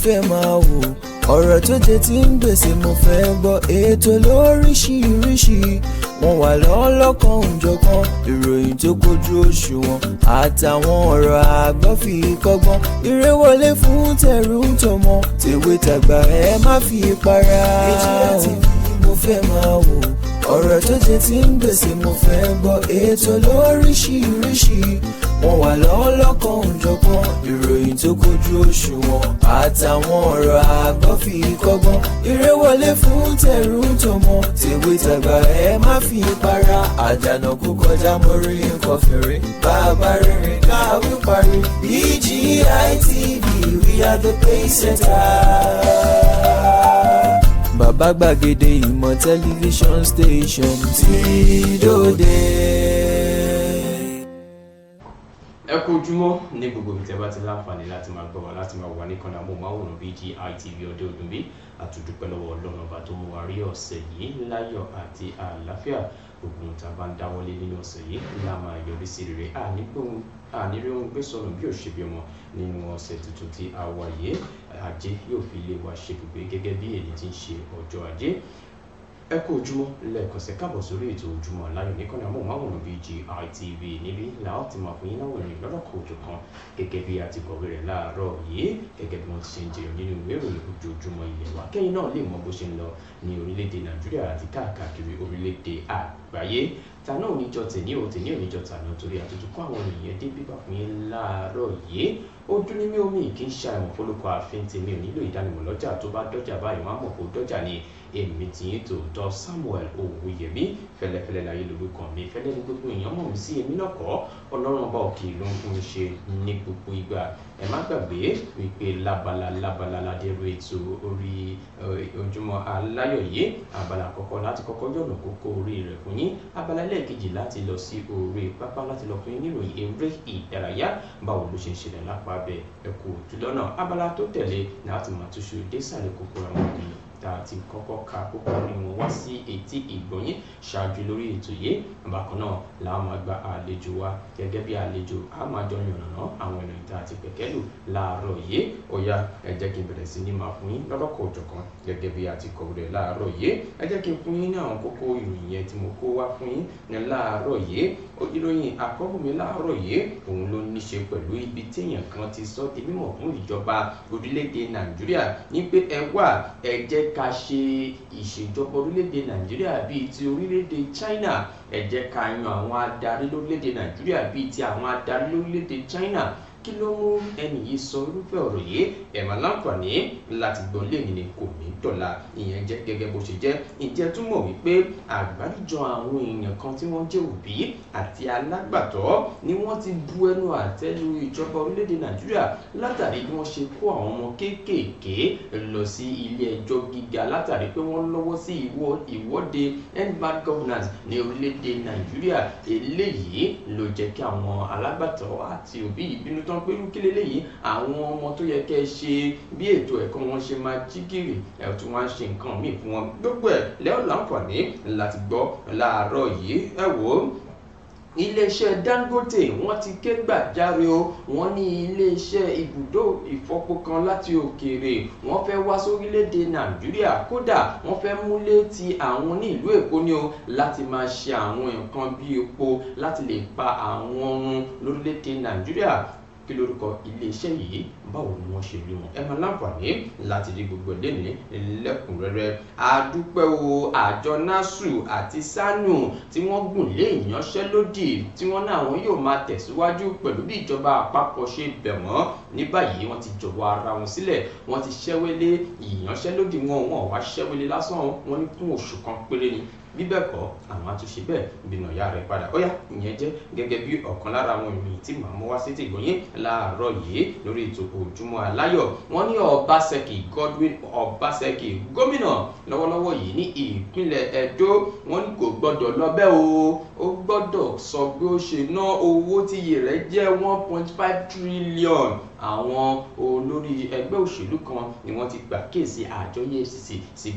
fẹ́ máa wò, ọ̀rọ̀ tó jẹ ti ń gbèsè mo fẹ́ gbọ́, ètò lóríṣiríṣi wọ́n wà lọ́lọ́kan òjọ̀kan, ìròyìn tó kojú òṣùwọ̀n àtàwọn ọ̀rọ̀ àgbọ́ fi kọ́gbọ́n, eré wọlé fún tẹ̀rù tọmọ tèwe tàgbà ẹ má fi para. Nigerian TV mo fẹ́ máa wò, ọ̀rọ̀ tó jẹ ti ń gbèsè mo fẹ́ gbọ́, ètò lóríṣiríṣi wọ́n wà lọ́lọ́kan òjọ̀kan, ìròyìn tó kojú òṣùwọ̀n àtàwọn ọ̀rọ̀ àgbọ́ fi kọ́gbọ́n, eré wọlé fún tẹ̀rù tọmọ tèwe tàgbà ẹ má fi para. Àjànàkú kọjá mórí nǹkan fèrè, bàbá rere káwí parí. BGI TV, we are the pace setter. Bàbá gbàgede ìmọ̀ tẹlifíṣọ̀n station tí dòde. Ẹ kú ojúmọ́ ní gbogbo ibi tẹ́ bá ti láǹfààní láti máa gbọ́ wa, láti máa wà ní ìkànnì amóhùnmáwòrán BGI TV ọdẹ òdùnbí. Àtúndúpẹ́ lọ́wọ́ Ọlọ́run ọba tó mú wa rí ọ̀sẹ̀ yìí láyọ̀ àti àlàáfíà. Gbogbo ohun tá a bá ń dáwọ́lé nínú ọ̀sẹ̀ yìí la máa yọrí sí rere. Àníri ohun gbé sọnù bí òṣèbí ọmọ nínú ọ̀sẹ̀ tuntun tí a wà yìí. Ajé yóò fi ilé wa ṣe gbogbo gẹ́gẹ́ bí èyí tí ń ṣe ọjọ́ ajé. Ẹ kú ojúmọ́ lẹ́ẹ̀kan sí káàbọ̀ sórí ètò ojúmọ́ aláyọ̀ níkànnì amóhùnmáwòrán BGI TV. Níbí la ó ti máa fún yín láwọn ìròyìn lọ́lọ́kọ̀ òjọ̀kan gẹ́gẹ́ bí a ti kọ̀wé rẹ̀ láàárọ̀ yìí, gẹ́gẹ́ bí wọ́n ti ṣe ń jẹyọ nínú ìwé ìròyìn ojoojúmọ́ ilé wa, kẹ́yìn náà lè mọ bó ṣe ń lọ ní orílẹ̀-èdè Nàìjíríà àti káàkiri orílẹ̀-èdè àgbáyé. Tàná oníjọ tèní oníjọ tàná, torí àtúntò kó àwọn ènìyàn dé bíbá fún yín láàárọ̀ yìí. Ó dún ní mí omi kì í ṣàìmọ̀ fólókọ àfin tèmi ò nílò ìdánimọ̀ lọ́jà, tó bá dọ́jà báyìí wọ́n á mọ̀ kó dọ́jà ni. Èmi tí yín tòótọ́ Samuel Owóyẹmí, fẹ́lẹ́fẹ́lẹ́ láyé lórúkọ mi, fẹ́lẹ́ ní gbogbo èèyàn mọ̀ mí sí, èmi náà kọ́, Ọlọ́run ọba òkè ló ń fún mi ṣe ní gbogbo ìgbà. Ẹ má gbàgbé wípé lábala ládẹ́rù ètò orí ojúmọ́ aláyọ̀ yìí. Abala àkọ́kọ́ láti kọ́kọ́ yọ̀nà kókó orí rẹ̀ fún yín, abala ẹlẹ́ẹ̀kejì láti lọ sí orí pápá láti lọ fún yín níròyìn eré ìdárayá, báwo ló ṣe ń ṣẹlẹ̀ lápá bẹ́ẹ̀ ẹ kú jùlọ́nà. Abala tó tẹ̀lé láti máa túṣu désàlẹ̀ kókó àwọn ènìyàn tá a ti kọ́kọ́ ka kókó orí wọn wá sí etí ìgbọ̀nyín ṣáájú lórí ètò yìí. Bákan náà la máa gba àlejò wa gẹ́gẹ́ bí àlejò, a máa jọ yànnàná àwọn ènìyàn tá a ti pẹ̀kẹ́lù láàárọ̀ yìí. Ó yá, ẹ jẹ́ kí n bẹ̀rẹ̀ sí ní máa fún yín lọ́lọ́kọ̀ òjọ̀kan gẹ́gẹ́ bí a ti kọ̀wé rẹ̀ láàárọ̀ yìí. Ẹ jẹ́ kí n fún yín ní àwọn kókó ìròyìn yẹn tí mo kó wá fún yín ní láàárọ̀ yìí. Ìròyìn àkọ́kọ́ mi láàárọ̀ yìí òun ló ní ṣe pẹ̀lú ibi tí èèyàn kan ti sọ di mímọ̀ fún ìjọba orílẹ̀-èdè Nàìjíríà ní pé ẹ wá, ẹ jẹ́ ká ṣe ìṣèjọba orílẹ̀-èdè Nàìjíríà bíi ti orílẹ̀-èdè China. Ẹ jẹ́ ká yan àwọn adarí lórílẹ̀-èdè Nàìjíríà bíi ti àwọn adarí lórílẹ̀-èdè China. Kí ló mú ẹni yìí sọ irúfẹ́ ọ̀rọ̀ yìí? Ẹ máa láǹfààní láti gbọ́ lẹ́yìn ni kò ní dọ̀la. Ìyẹn jẹ́ gẹ́gẹ́ bó ṣe jẹ́. Ǹjẹ́ túmọ̀ wípé àgbáríjọ àwọn èèyàn kan tí wọ́n jẹ́ òbí àti alágbàtọ́ ni wọ́n ti bu ẹnu àtẹ́ lu ìjọba orílẹ̀-èdè Nàìjíríà látàrí bí wọ́n ṣe kó àwọn ọmọ kéékèèké lọ sí ilé ẹjọ́ gíga látàrí pé wọ́n lọ́wọ́ sí ìwọ́de end bad governance ní orílẹ̀-èdè Nàìjíríà. Eléyìí ló jẹ́ kí àwọn alágbàtọ́ àti òbí ìbínú tán pé kí leléyìí, àwọn ọmọ tó yẹ kẹ́ ṣe bí ètò ẹ̀kọ́ wọn ṣe máa jí gìrì ẹ̀ tí wọ́n á ṣe nǹkan míì fún wọn. Gbogbo ẹ̀ lẹ́yìn láǹfààní láti gbọ́ láàárọ̀ yìí. Ẹ wò ó, iléeṣẹ́ Dangote wọ́n ti ké gbàjarè o. Wọ́n ní iléeṣẹ́ ibùdó ìfọpo kan láti òkèèrè wọ́n fẹ́ wá sórílẹ̀-èdè Nàìjíríà, kódà wọ́n fẹ́ múlé ti àwọn ní ìlú Èkó ni o, láti máa ṣe àwọn nǹkan bí epo láti lè pa àwọn ohun lórílẹ̀-èdè Nàìjíríà. Kí lórúkọ iléeṣẹ́ yìí, báwo ni wọ́n ṣe rí wọn? Ẹ máa láǹfààní láti rí gbogbo ẹlẹ́ni lẹ́kùnrẹ́rẹ́. Adúpẹ́ o, àjọ NASU àti SANU tí wọ́n gùn lé ìyanṣẹ́lódì tí wọ́n náà wọn yóò máa tẹ̀síwájú pẹ̀lú bí ìjọba àpapọ̀ ṣe bẹ̀ wọ́n. Ní báyìí wọ́n ti jọ̀wọ́ ara wọn sílẹ̀, wọ́n ti ṣẹ́wélé ìyanṣẹ́lódì wọn wá ṣẹ́wélé lásán, wọ́n ní fún oṣù kan péré ni. Bí bẹ́ẹ̀ kọ́ àwọn àtúnṣe bẹ́ẹ̀ bínú ìyá rẹ̀ padà. Ó yá, ìyẹn jẹ́ gẹ́gẹ́ bí ọ̀kan lára àwọn ìròyìn tí màá mú wá sí tìgbọ̀nyín láàárọ̀ yìí lórí ètò ojúmọ́ aláyọ̀. Wọ́n ní Godwin Obaseki, gómìnà lọ́wọ́lọ́wọ́ yìí ní ìpínlẹ̀ Ẹdó, wọ́n ní kò gbọ́dọ̀ lọ bẹ́ẹ̀ o. Ó gbọ́dọ̀ sọ bí ó ṣe ná owó tí iye rẹ̀ jẹ́ 1.5 trillion. Àwọn olórí ẹgbẹ́ òṣèlú kan ni wọ́n ti gbà kéèsì àjọ EFCC sí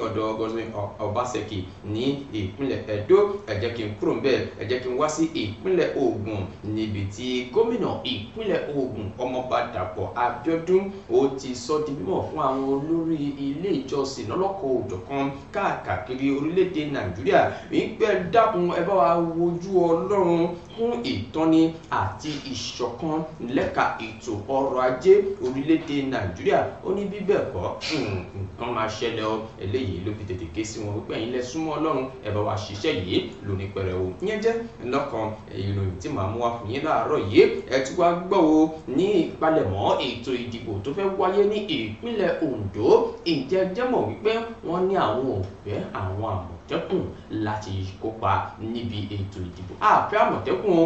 ọ̀dọ̀ Godwin Obaseki ní ìpínlẹ̀ Edo. Ẹ jẹ́ kí n kúrò ńbẹ̀, ẹ jẹ́ kí n wá sí ìpínlẹ̀ Ògùn níbi tí gómìnà ìpínlẹ̀ Ògùn Ọmọọba Dàpọ̀ Abíọ́dún ó ti sọ di mímọ̀ fún àwọn olórí ilé ìjọsìn lọ́lọ́kọ̀ òjọ̀kan káàkiri orílẹ̀-èdè Nàìjíríà wípé dákun ẹ bá wa wojú Ọlọ́run fún ìtọ́ni àti ìṣọ̀kan lẹ́ka ètò ọrọ̀ ajé orílẹ̀-èdè Nàìjíríà. Ó ní bí bẹ́ẹ̀ kọ́ nǹkan máa ṣẹlẹ̀ ọ. Eléyìí ló fi tètè ké sí wọn wípé ẹ̀yin lẹ súnmọ́ Ọlọ́run ẹ bá wa ṣiṣẹ́ yìí lóní pẹrẹu. Ìyẹn jẹ́ lọ́kàn ìròyìn tí màá mú wá fún yín láàárọ̀ yìí. Ẹ tún wá gbọ́ o ní ìpalẹ̀mọ́ ètò ìdìbò tó fẹ́ wáyé ní ìpínlẹ̀ Ondo. Ǹjẹ́ jẹ́ mọ̀ wípé wọ́n ní àwọn ò fẹ́ àwọn Àmọ̀tẹ́kùn láti kópa níbi ètò ìdìbò. Àfẹ́ Àmọ̀tẹ́kùn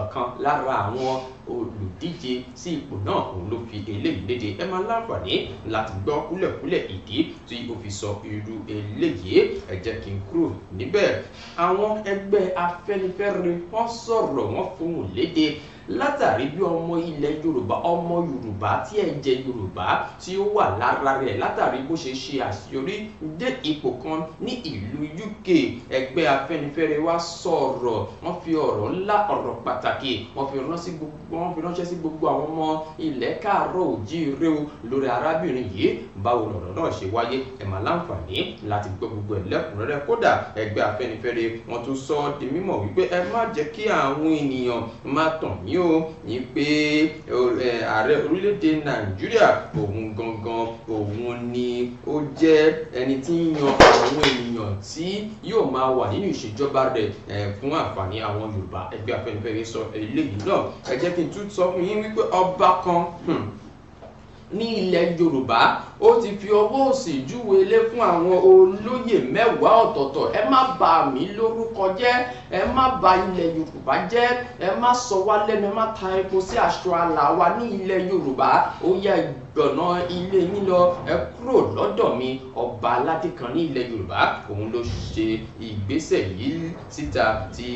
ọ̀kan lára àwọn olùdíje sí ipò náà òun ló fi eléyìí léde. Ẹ máa láǹfààní láti gbọ́ kúlẹ̀kúlẹ̀ ìdí tí ó fi sọ irú eléyìí. Ẹ jẹ́ kí n kúrò níbẹ̀. Àwọn ẹgbẹ́ Afẹ́nifẹ́re wọ́n sọ̀rọ̀, wọ́n fohùn léde látàrí bí ọmọ ilẹ̀ Yorùbá, ọmọ Yorùbá tí ẹ̀jẹ̀ Yorùbá tí ó wà lára rẹ̀ látàrí bó ṣe ṣe àṣeyọrí dé ipò kan ní ìlú UK. Ẹgbẹ́ Afẹ́nifẹ́re wá sọ̀rọ̀, wọ́n fi ọ̀rọ̀ ńlá, ọ̀rọ̀ pàtàkì wọ́n fi ránṣẹ́ sí gbogbo àwọn ọmọ ilẹ̀ káàárọ̀ oòjíire o lórí arábìnrin yìí. Báwo lọ̀rọ̀ náà ṣe wáyé? Ẹ máa láǹfààní láti gbọ́ gbogbo ẹ̀ lẹ́kùnrẹ́rẹ́. Kódà ẹgbẹ́ Afẹ́nifẹ́re wọ́n tún sọ di mímọ̀ wípé ẹ má jẹ́ kí àwọn ènìyàn máa tàn yín o ní pé ààrẹ orílẹ̀-èdè Nàìjíríà òun gangan òun ni ó jẹ́ ẹni tí ń yan àwọn ènìyàn tí yóò máa wà nínú ìṣèjọba rẹ̀ fún àǹfààní àwọn Yorùbá. Ẹgbẹ́ Afẹ́nifẹ́re sọ eléyìí náà. Ẹ jẹ́ kí n tún sọ fún yín wípé ọba kan ní ilẹ̀ Yorùbá ó ti fi ọwọ́ òsì júwe ilé fún àwọn olóyè 10 ọ̀tọ̀ọ̀tọ̀. Ẹ má bà mí lórúkọ jẹ́, ẹ má bà ilẹ̀ Yorùbá jẹ́, ẹ má sọ wá lẹ́nu, ẹ má ta epo sí aṣọ àlà wa ní ilẹ̀ Yorùbá. Ó yẹ gbọ̀nà ilé yín lọ, ẹ kúrò lọ́dọ̀ mi. Ọba aládé kan ní ilẹ̀ Yorùbá òun ló ṣe ìgbésẹ̀ yìí síta tí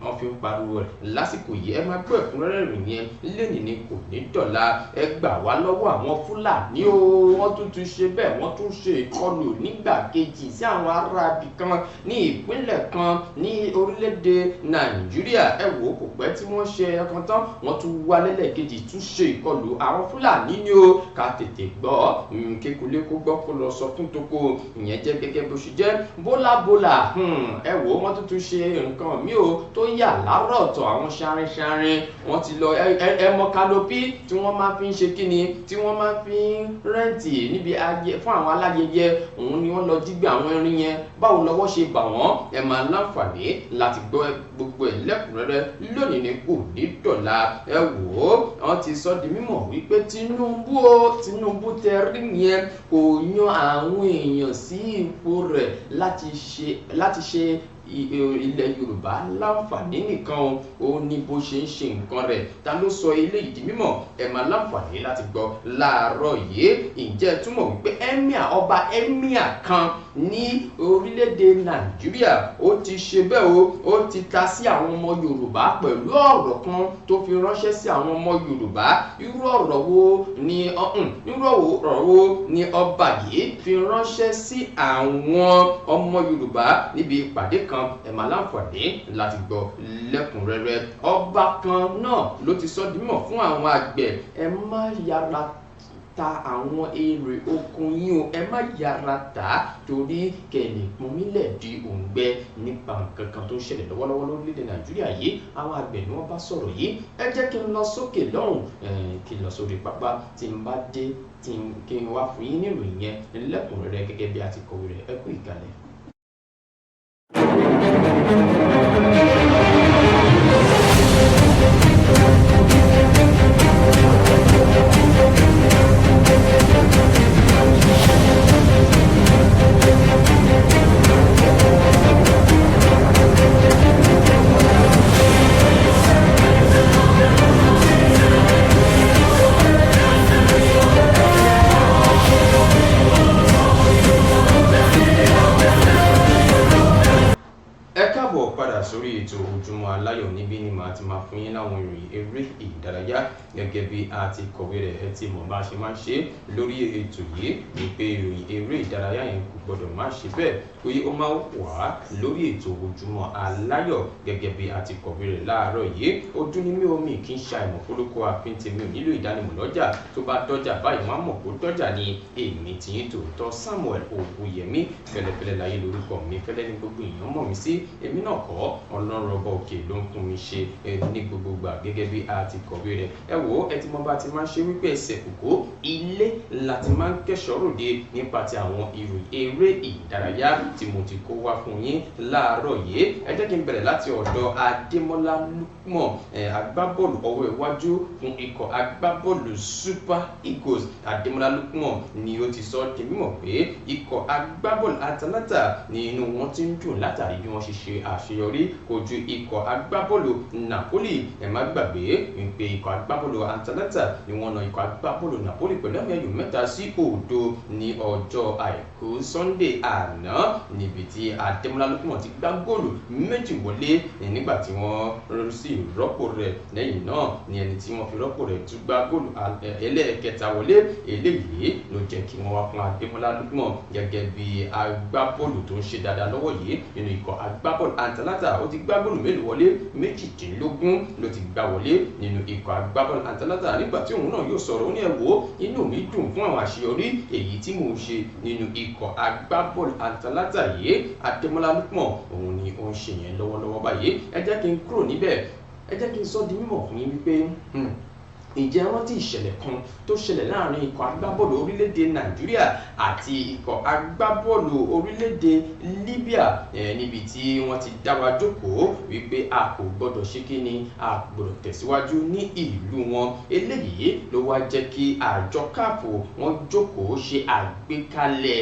wọ́n fi ń pariwo rẹ̀ lásìkò yìí. Ẹ máa gbọ́ ẹ̀kúnrẹ́rẹ́ ìròyìn yẹn lẹ́nìí ni kò ní dọ̀la. Ẹ gbà wá lọ́wọ́ àwọn Fúlàní o. Wọ́n tún ṣe bẹ́ẹ̀, wọ́n tún ṣe ìkọlù nígbà kejì sí àwọn aráabì kan ní ìpínlẹ̀ kan ní orílẹ̀-èdè Nàìjíríà. Ẹ wò ó kò pẹ́ tí wọ́n ṣe ẹ̀kan tán wọ́n tún wá lẹ́lẹ́kejì tún ṣe ìkọlù. Àwọn Fúlàní ni o. Ká tètè gbọ́ kékulé kó gbọ́ kó lọ sọ fún toko. Ìyẹn jẹ́ gẹ́gẹ́ bó ṣe jẹ́. Bólàbólà ẹ wò ó wọ́n tún ṣe nǹkan mi o tó yà láàárọ̀ ọ̀tọ̀. Àwọn ṣarin wọ́n ti lọ ẹmọ kálópì tí wọ́n máa fi ń ṣe kíni tí wọ́n máa fi ń rẹ́ǹtì níbi fún àwọn aláyẹyẹ. Òun ni wọ́n lọ jígbé àwọn irin yẹn. Báwo lọ́wọ́ ṣe bà wọ́n? Ẹ máa láǹfààní láti gbọ́ gbogbo ẹ̀ lẹ́kùnrẹ́rẹ́ lónìí ni kò ní dọ̀la. Ẹ wò ó wọ́n ti sọ di mímọ̀ wípé Tinubu tẹ rí yẹn kò yan àwọn èèyàn sí ipò rẹ̀ láti ṣe ilẹ̀ Yorùbá láǹfààní nìkan ó ní bó ṣe ń ṣe nǹkan rẹ̀. Ta ló sọ eléyìí di mímọ̀? Ẹ máa láǹfààní láti gbọ́ láàárọ̀ yìí. Ǹjẹ́ túmọ̀ wípé ọba Emir kan ní orílẹ̀-èdè Nàìjíríà ó ti ṣe bẹ́ẹ̀ o. Ó ti ta sí àwọn ọmọ Yorùbá pẹ̀lú ọ̀rọ̀ kan tó fi ránṣẹ́ sí àwọn ọmọ Yorùbá. Irú ọ̀rọ̀ wo ni ọba yìí fi ránṣẹ́ sí àwọn ọmọ Yorùbá níbi ìpàdé kan? Ẹ máa láǹfààní láti gbọ́ lẹ́kùnrẹ́rẹ́. Ọba kan náà ló ti sọ di mímọ̀ fún àwọn àgbẹ̀. Ẹ má yára ta àwọn èrè oko yín o. Ẹ má yára tà torí kẹ̀lé pọnmílẹ̀ di òǹgbẹ nípa nǹkan kan tó ń ṣẹlẹ̀ lọ́wọ́lọ́wọ́ lórílẹ̀-èdè Nàìjíríà yìí. Àwọn àgbẹ̀ ni wọ́n bá sọ̀rọ̀ yìí. Ẹ jẹ́ kí n lọ sókè lọ́hùn kí n lọ sórí pápá. Tí n bá dé kí n wá fún yín ní ìròyìn yẹn lẹ́kùnrẹ́rẹ́ gẹ́gẹ́ bí a ti kọ̀wé rẹ̀. Ẹ kú ìkàlẹ̀. ojúmọ́ aláyọ̀ níbí ni màá ti máa fún yín láwọn ìròyìn eré ìdárayá gẹ́gẹ́ bí a ti kọ̀wé rẹ̀ ẹ ti mọ̀ bá a ṣe máa ń ṣe lórí ètò yìí ní pé ìròyìn eré ìdárayá yẹn kò gbọdọ̀ má ṣe bẹ́ẹ̀ pé ó máa wà lórí ètò ojúmọ́ aláyọ̀ gẹ́gẹ́ bí a ti kọ̀wé rẹ̀ láàárọ̀ yìí. ojú ni mí omi kì í ṣàìmọ̀ kólókó àfintèmi ò nílò ìdánimọ̀ lọ́jà tó bá dọ́jà báyìí wọ́n á mọ̀ kó dọ́jà ni èmi tìyín tòótọ́ Samuel Owóyẹmí fẹ́lẹ́fẹ́lẹ́ láyé lórúkọ mi fẹ́lẹ́ ní gbogbo èèyàn mọ̀ mí sí èmi náà kọ́ ọlọ́run ọba òkè ló ń fún mi ṣe ní gbogbo gbà gẹ́gẹ́ bí a ti kọ̀wé rẹ̀. ẹ wò ó ẹ ti mọ bá ti máa ń ṣe wípé ẹsẹ̀ kòkó ilé láti máa ń kẹ́ṣọ́ ròde nípa ti àwọn ìròyìn eré ìdárayá tí mo ti kó wá fún yín láàárọ̀ yìí. ẹ jẹ́ kí n bẹ̀rẹ̀ láti ọ̀dọ̀ Adémọ́lá Lukman agbábọ́ọ̀lù ọwọ́ iwájú fún ikọ̀ agbábọ́ọ̀lù Super Eagles. Adémọ́lá Lukman ni ó ti sọ di mímọ̀ pé ikọ̀ agbábọ́ọ̀lù Atalanta ni inú wọn ti ń dùn látàrí bí wọ́n ṣe ṣe àṣeyọrí kojú ikọ̀ agbábọ́ọ̀lù Napoli. ẹ má gbàgbé wípé ikọ̀ agbábọ́ọ̀lù Atalanta ni wọ́n na ikọ̀ agbábọ́ọ̀lù Napoli pẹ̀lú àmì ayò 3-0 ní ọjọ́ àìkú Sunday àná níbi tí Adémọ́lá Lukman ti gbá góòlù 2 wọlé nígbà tí wọ́n sì rọ́pò rẹ̀ lẹ́yìn náà ni ẹni tí wọ́n fi rọ́pò rẹ̀ tún gbá góòlù ẹlẹ́ẹ̀kẹta wọlé. eléyìí ló jẹ́ kí wọ́n wá fún Adémọ́lá Lukman gẹ́gẹ́ bí agbábọ́ọ̀lù tó ń ṣe dáadáa lọ́wọ́ yìí nínú ikọ̀ agbábọ́ọ̀lù Atalanta. ó ti gbá góòlù mélòó wọlé 18 ló ti gbá wọlé nínú ikọ̀ agbábọ́ọ̀lù Atalanta. nígbà tí òun náà yóò sọ̀rọ̀ ó ní ẹ wò inú mi dùn fún àwọn àṣeyọrí èyí tí mò ń ṣe nínú ikọ̀ agbábọ́ọ̀lù Atalanta yìí. Adémọ́lá Lukman òun ni ó ń ṣe yẹn lọ́wọ́lọ́wọ́ báyìí. ẹ jẹ́ kí n kúrò níbẹ̀ ẹ jẹ́ kí n sọ di mímọ̀ fún yín wípé ǹjẹ́ rántí ìṣẹ̀lẹ̀ kan tó ṣẹlẹ̀ láàrin ikọ̀ agbábọ́ọ̀lù orílẹ̀-èdè Nàìjíríà àti ikọ̀ agbábọ́ọ̀lù orílẹ̀-èdè Libya níbi tí wọ́n ti dá wa jókòó wípé a kò gbọ́dọ̀ ṣe kí ni a gbọ́dọ̀ tẹ̀síwájú ní ìlú wọn. eléyìí ló wá jẹ́ kí àjọ CAF wọ́n jókòó ṣe àgbékalẹ̀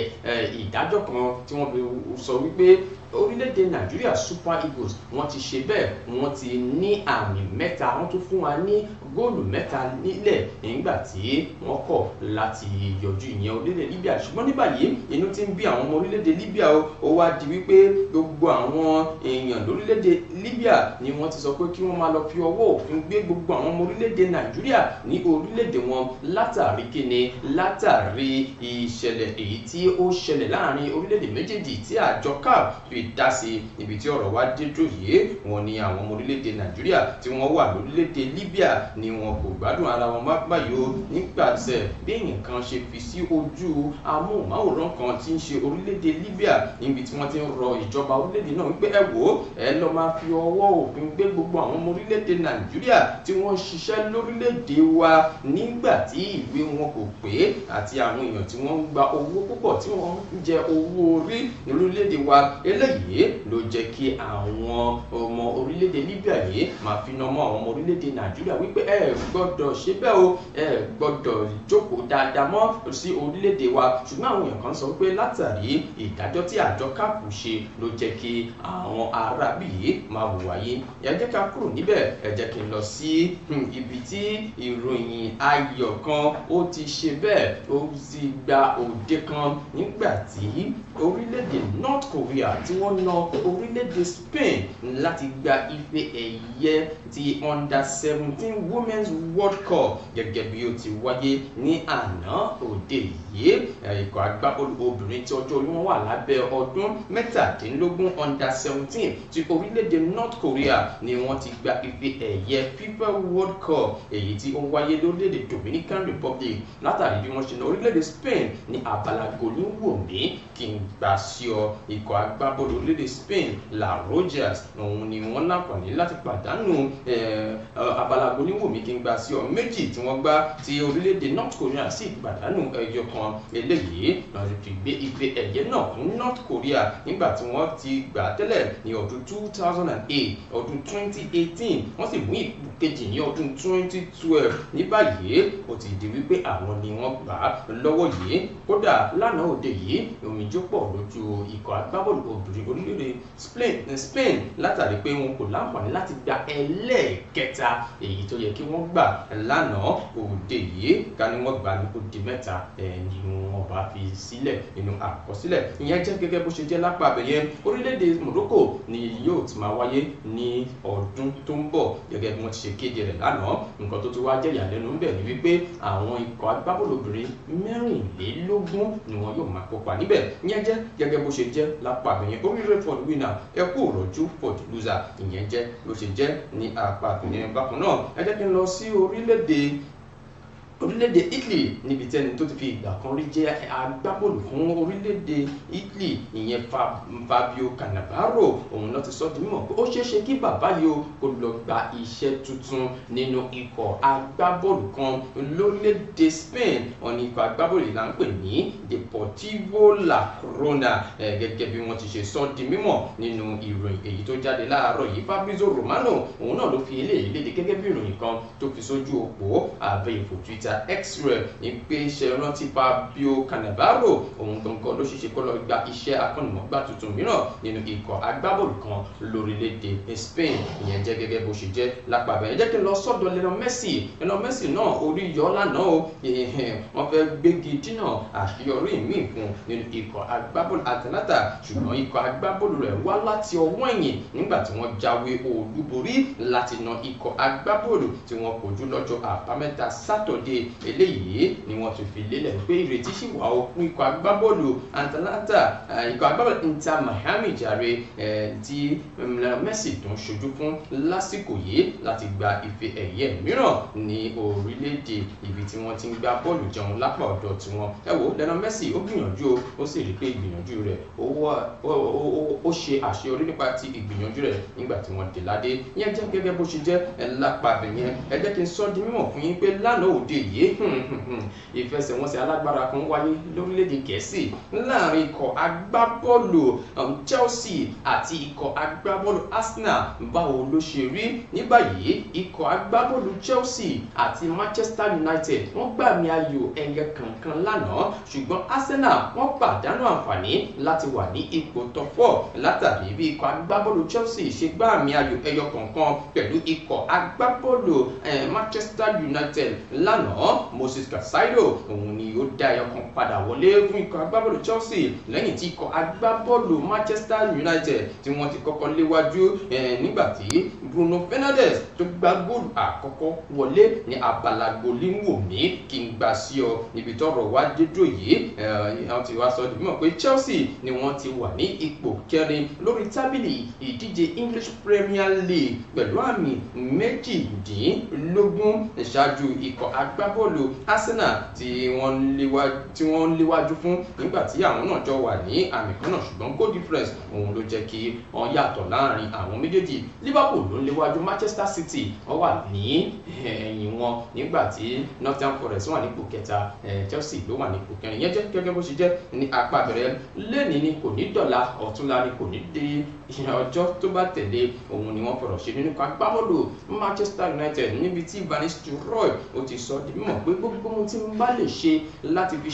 ìdájọ́ kan tí wọ́n fi sọ wípé orílẹ̀-èdè Nàìjíríà Super Eagles wọ́n ti ṣe bẹ́ẹ̀ wọ́n ti ní àmì 3 wọ́n tún fún wa ní góòlù 3 nílẹ̀ nígbà tí wọ́n kọ̀ láti yọjú ìyẹn orílẹ̀ Libya. ṣùgbọ́n ní báyìí inú ti ń bí àwọn ọmọ orílẹ̀-èdè Libya ó wá di wípé gbogbo àwọn èèyàn lórílẹ̀-èdè Libya ni wọ́n ti sọ pé kí wọ́n máa lọ fi ọwọ́ òfin gbé gbogbo àwọn ọmọ orílẹ̀-èdè Nàìjíríà ní orílẹ̀-èdè wọn látàrí kíni látàrí ìṣẹ̀lẹ̀ èyí tí ó ṣẹlẹ̀ láàrin orílẹ̀-èdè méjèèjì tí àjọ CAF fi dá sí ibi tí ọ̀rọ̀ wá dé dúró yìí. wọ́n ní àwọn ọmọ orílẹ̀-èdè Nàìjíríà tí wọ́n wà lórílẹ̀-èdè Libya ni wọn kò gbádùn ara wọn báyìí o nígbàtẹ̀ bí èèyàn kan ṣe fi sí ojú amóhùnmáwòrán kan tí ń ṣe orílẹ̀-èdè Libya níbi tí wọ́n ti ń rọ ìjọba orílẹ̀-èdè náà wípé ẹ wò ó ẹ lọ máa fi ọwọ́ òfin gbé gbogbo àwọn ọmọ orílẹ̀-èdè Nàìjíríà tí wọ́n ń ṣiṣẹ́ lórílẹ̀-èdè wa nígbà tí ìwé wọn kò pé àti àwọn èèyàn tí wọ́n ń gba owó púpọ̀ tí wọ́n ń jẹ owó orí ní orílẹ̀-èdè wa. eléyìí ló jẹ́ kí àwọn ọmọ orílẹ̀-èdè Libya yìí máa fi nà mọ́ àwọn ọmọ orílẹ̀-èdè Nàìjíríà wípé ẹ gbọ́dọ̀ ṣe bẹ́ẹ̀ o ẹ gbọ́dọ̀ jókòó dáadáa mọ́ sí orílẹ̀-èdè wa. ṣùgbọ́n àwọn èèyàn kan sọ pé látàrí ìdájọ́ tí àjọ CAF ṣe ló jẹ́ kí àwọn arábì yìí máa hùwà yìí. ẹ jẹ́ ká kúrò níbẹ̀ ẹ jẹ́ kí n lọ sí ibi tí ìròyìn ayọ̀ kan ó ti ṣe bẹ́ẹ̀ ó sì gba òde kan nígbà tí orílẹ̀-èdè North Korea tí wọ́n na orílẹ̀-èdè Spain láti gba ife ẹ̀yẹ ti Under-17 Women's World Cup gẹ́gẹ́ bí ó ti wáyé ní àná òde yìí. ikọ̀ agbábọ́ọ̀lù obìnrin tí ọjọ́ orí wọn wà lábẹ́ ọdún 17 Under-17 ti orílẹ̀-èdè North Korea ni wọ́n ti gba ife ẹ̀yẹ FIFA World Cup èyí tí ó wáyé lórílẹ̀-èdè Dominican Republic látàrí bí wọ́n ṣe na orílẹ̀-èdè Spain ní abala gòlíwòmí kí n gbà sí ọ. ikọ̀ agbábọ́ọ̀lù orílẹ̀-èdè Spain La Rogers òun ni wọ́n láǹfààní láti pàdánù abala gòlíwòmí kí n gbà sí ọ méjì tí wọ́n gbá tí orílẹ̀-èdè North Korea sì pàdánù ẹyọ kan. eléyìí náà ti gbé ife ẹ̀yẹ náà fún North Korea nígbà tí wọ́n ti gbà tẹ́lẹ̀ ní ọdún 2008 ọdún 2018 wọ́n sì mú ipò kejì ní ọdún 2012. ní báyìí ó ti di wípé àwọn ni wọ́n gbà lọ́wọ́ yìí. kódà lánàá òde yìí omijé pọ̀ lójú ikọ̀ agbábọ́ọ̀lù obìnrin kojú orílẹ̀-èdè Spain látàrí pé wọn kò láǹfààní láti gba ẹlẹ́ẹ̀kẹta èyí tó yẹ kí wọ́n gbà lánàá òde yìí ká ní wọ́n gbà ní òde mẹ́ta ni wọ́n bá fi sílẹ̀ nínú àkọsílẹ̀. Ìyẹn jẹ́ gẹ́gẹ́ bó ṣe jẹ́ lápá abẹ́yẹ. Orílẹ̀-èdè Morocco ni yóò ti máa wáyé ní ọdún tó ń bọ̀ gẹ́gẹ́ bí wọ́n ti ṣe kéde rẹ̀ lánàá. Nǹkan tó ti wá jẹ́ ìyàlẹ́nu ń bẹ̀ ni wípé àwọn ikọ̀ agbábọ́ọ̀lù obìnrin 24 ni wọn yóò máa kópa níbẹ̀. Ìyẹn jẹ́ gẹ́gẹ́ bó ṣe jẹ́ lápá abẹ́yẹ. Oríire for the winner, ẹ kú òrọ̀jú for the loser. Ìyẹn jẹ́ bó ṣe jẹ́ ní apá abẹ́yẹ. Bákan náà ẹ jẹ́ kí n lọ sí orílẹ̀-èdè Italy níbi tẹ́ni tó ti fi ìgbà kan rí jẹ́ agbábọ́ọ̀lù fún orílẹ̀-èdè Italy ìyẹn Fabio Cannavaro òun náà ti sọ di mímọ̀ pé ó ṣeéṣe kí bàbá yìí kó lọ gba iṣẹ́ tuntun nínú ikọ̀ agbábọ́ọ̀lù kan lórílẹ̀-èdè Spain. Wọ́n ní ikọ̀ agbábọ́ọ̀lù là ń pè ní Deportivo La Corona gẹ́gẹ́ bí wọ́n ti ṣe sọ di mímọ̀ nínú ìròyìn èyí tó jáde láàárọ̀ yìí. Fabrizio Romano òun náà ló fi eléyìí léde gẹ́gẹ́ bí ìròyìn kan tó fi sójú òpó àbẹ̀yẹ̀fò Twitter X-ray ní pé ṣe rántí Fabio Cannavaro òun gangan ló ṣeéṣe kó lọ gba iṣẹ́ akọ́nìmọ̀gbá tuntun mìíràn nínú ikọ̀ agbábọ́ọ̀lù kan lórílẹ̀-èdè Spain. Ìyẹn jẹ́ gẹ́gẹ́ bó ṣe jẹ́ lápá abẹ́. Ẹ jẹ́ kí n lọ sọ́dọ̀ Lionel Messi náà orí yọ lánàá o wọ́n fẹ́ gbégi dínà àṣeyọrí míì fún nínú ikọ̀ agbábọ́ọ̀lù Atalanta ṣùgbọ́n ikọ̀ agbábọ́ọ̀lù rẹ̀ wá láti ọwọ́ ẹ̀yìn nígbà tí wọ́n jáwé olúborí láti na ikọ̀ agbábọ́ọ̀lù tí wọ́n kojú lọ́jọ́ àbámẹ́ta Sátọ̀dé eléyìí ni wọ́n ti fi lélẹ̀ pé ìrètí sì wà ó fún ikọ̀ agbábọ́ọ̀lù Atalanta ikọ̀ agbábọ́ọ̀lù Inter Miami jàre tí Messi tó ń ṣojú fún lásìkò yìí láti gba ife ẹ̀yẹ mìíràn ní orílẹ̀-èdè ibi tí wọ́n ti ń gbá bọ́ọ̀lù jẹun lápá ọ̀dọ̀ tiwọn. Ẹ wo Lionel Messi ó gbìyànjú ó sì rí pé ìgbìyànjú rẹ̀ ó ṣe àṣeyọrí nípa ti ìgbìyànjú rẹ̀ nígbà tí wọ́n dé ládé. Ìyẹn jẹ́ gẹ́gẹ́ bó ṣe jẹ́ lápá bẹ̀yẹn. Ẹ jẹ́ kí n sọ di mímọ̀ fún yín pé lánàá òde yìí ìfẹsẹ̀wọnsẹ̀ alágbára kan wáyé lórílẹ̀-èdè Gẹ̀ẹ́sì láàrin ikọ̀ agbábọ́ọ̀lù Chelsea àti ikọ̀ agbábọ́ọ̀lù Arsenal. Báwo ló ṣe rí ní báyìí? Ikọ̀ agbábọ́ọ̀lù Chelsea àti Manchester United wọ́n gbàmì ayò ẹyẹ kankan lánàá ṣùgbọ́n Arsenal wọ́n pàdánù àǹfààní láti wà ní ipò top 4 látàrí bí ikọ̀ agbábọ́ọ̀lù Chelsea ṣe gbàmì ayò ẹyọ kankan pẹ̀lú ikọ̀ agbábọ́ọ̀lù Manchester United lánàá. Moses Caicedo òun ni ó dá ẹyọ kan padà wọlé fún ikọ̀ agbábọ́ọ̀lù Chelsea lẹ́yìn tí ikọ̀ agbábọ́ọ̀lù Manchester United tí wọ́n ti kọ́kọ́ léwájú nígbà tí Bruno Fernandes tó gbá góòlù àkọ́kọ́ wọlé ní abala gbolíwòmí kí n gbà sí ọ níbi tọ́rọ̀ wá dédò yìí. wọ́n ti wá sọ di mímọ̀ pé Chelsea ni wọ́n ti wà ní ipò kẹrin lórí tábìlì ìdíje English Premier League pẹ̀lú àmì 18 ṣáájú ikọ̀ agbábọ́ọ̀lù Arsenal tí wọ́n ń léwájú fún nígbà tí àwọn náà jọ wà ní àmì kan náà ṣùgbọ́n goal difference òun ló jẹ́ kí wọ́n yàtọ̀ láàrin àwọn méjèèjì. Liverpool ló ń léwájú Manchester City wọ́n wà ní ẹ̀yìn wọn nígbà tí Nottingham Forest wà nípò kẹta Chelsea ló wà nípò kẹrin. Yẹn jẹ́ gẹ́gẹ́ bó ṣe jẹ́ ní apá bẹ̀rẹ̀ lẹ́ni ni kò ní dọ̀la ọ̀túnla ni kò ní dé ọjọ́ tó bá tẹ̀lé òun ni wọ́n fọ̀rọ̀ ṣe nínú agbábọ́ọ̀lù Manchester United níbi tí Van Nistelrooy ó ti sọ di mímọ̀ pé gbogbo ohun tí n bá lè ṣe láti fi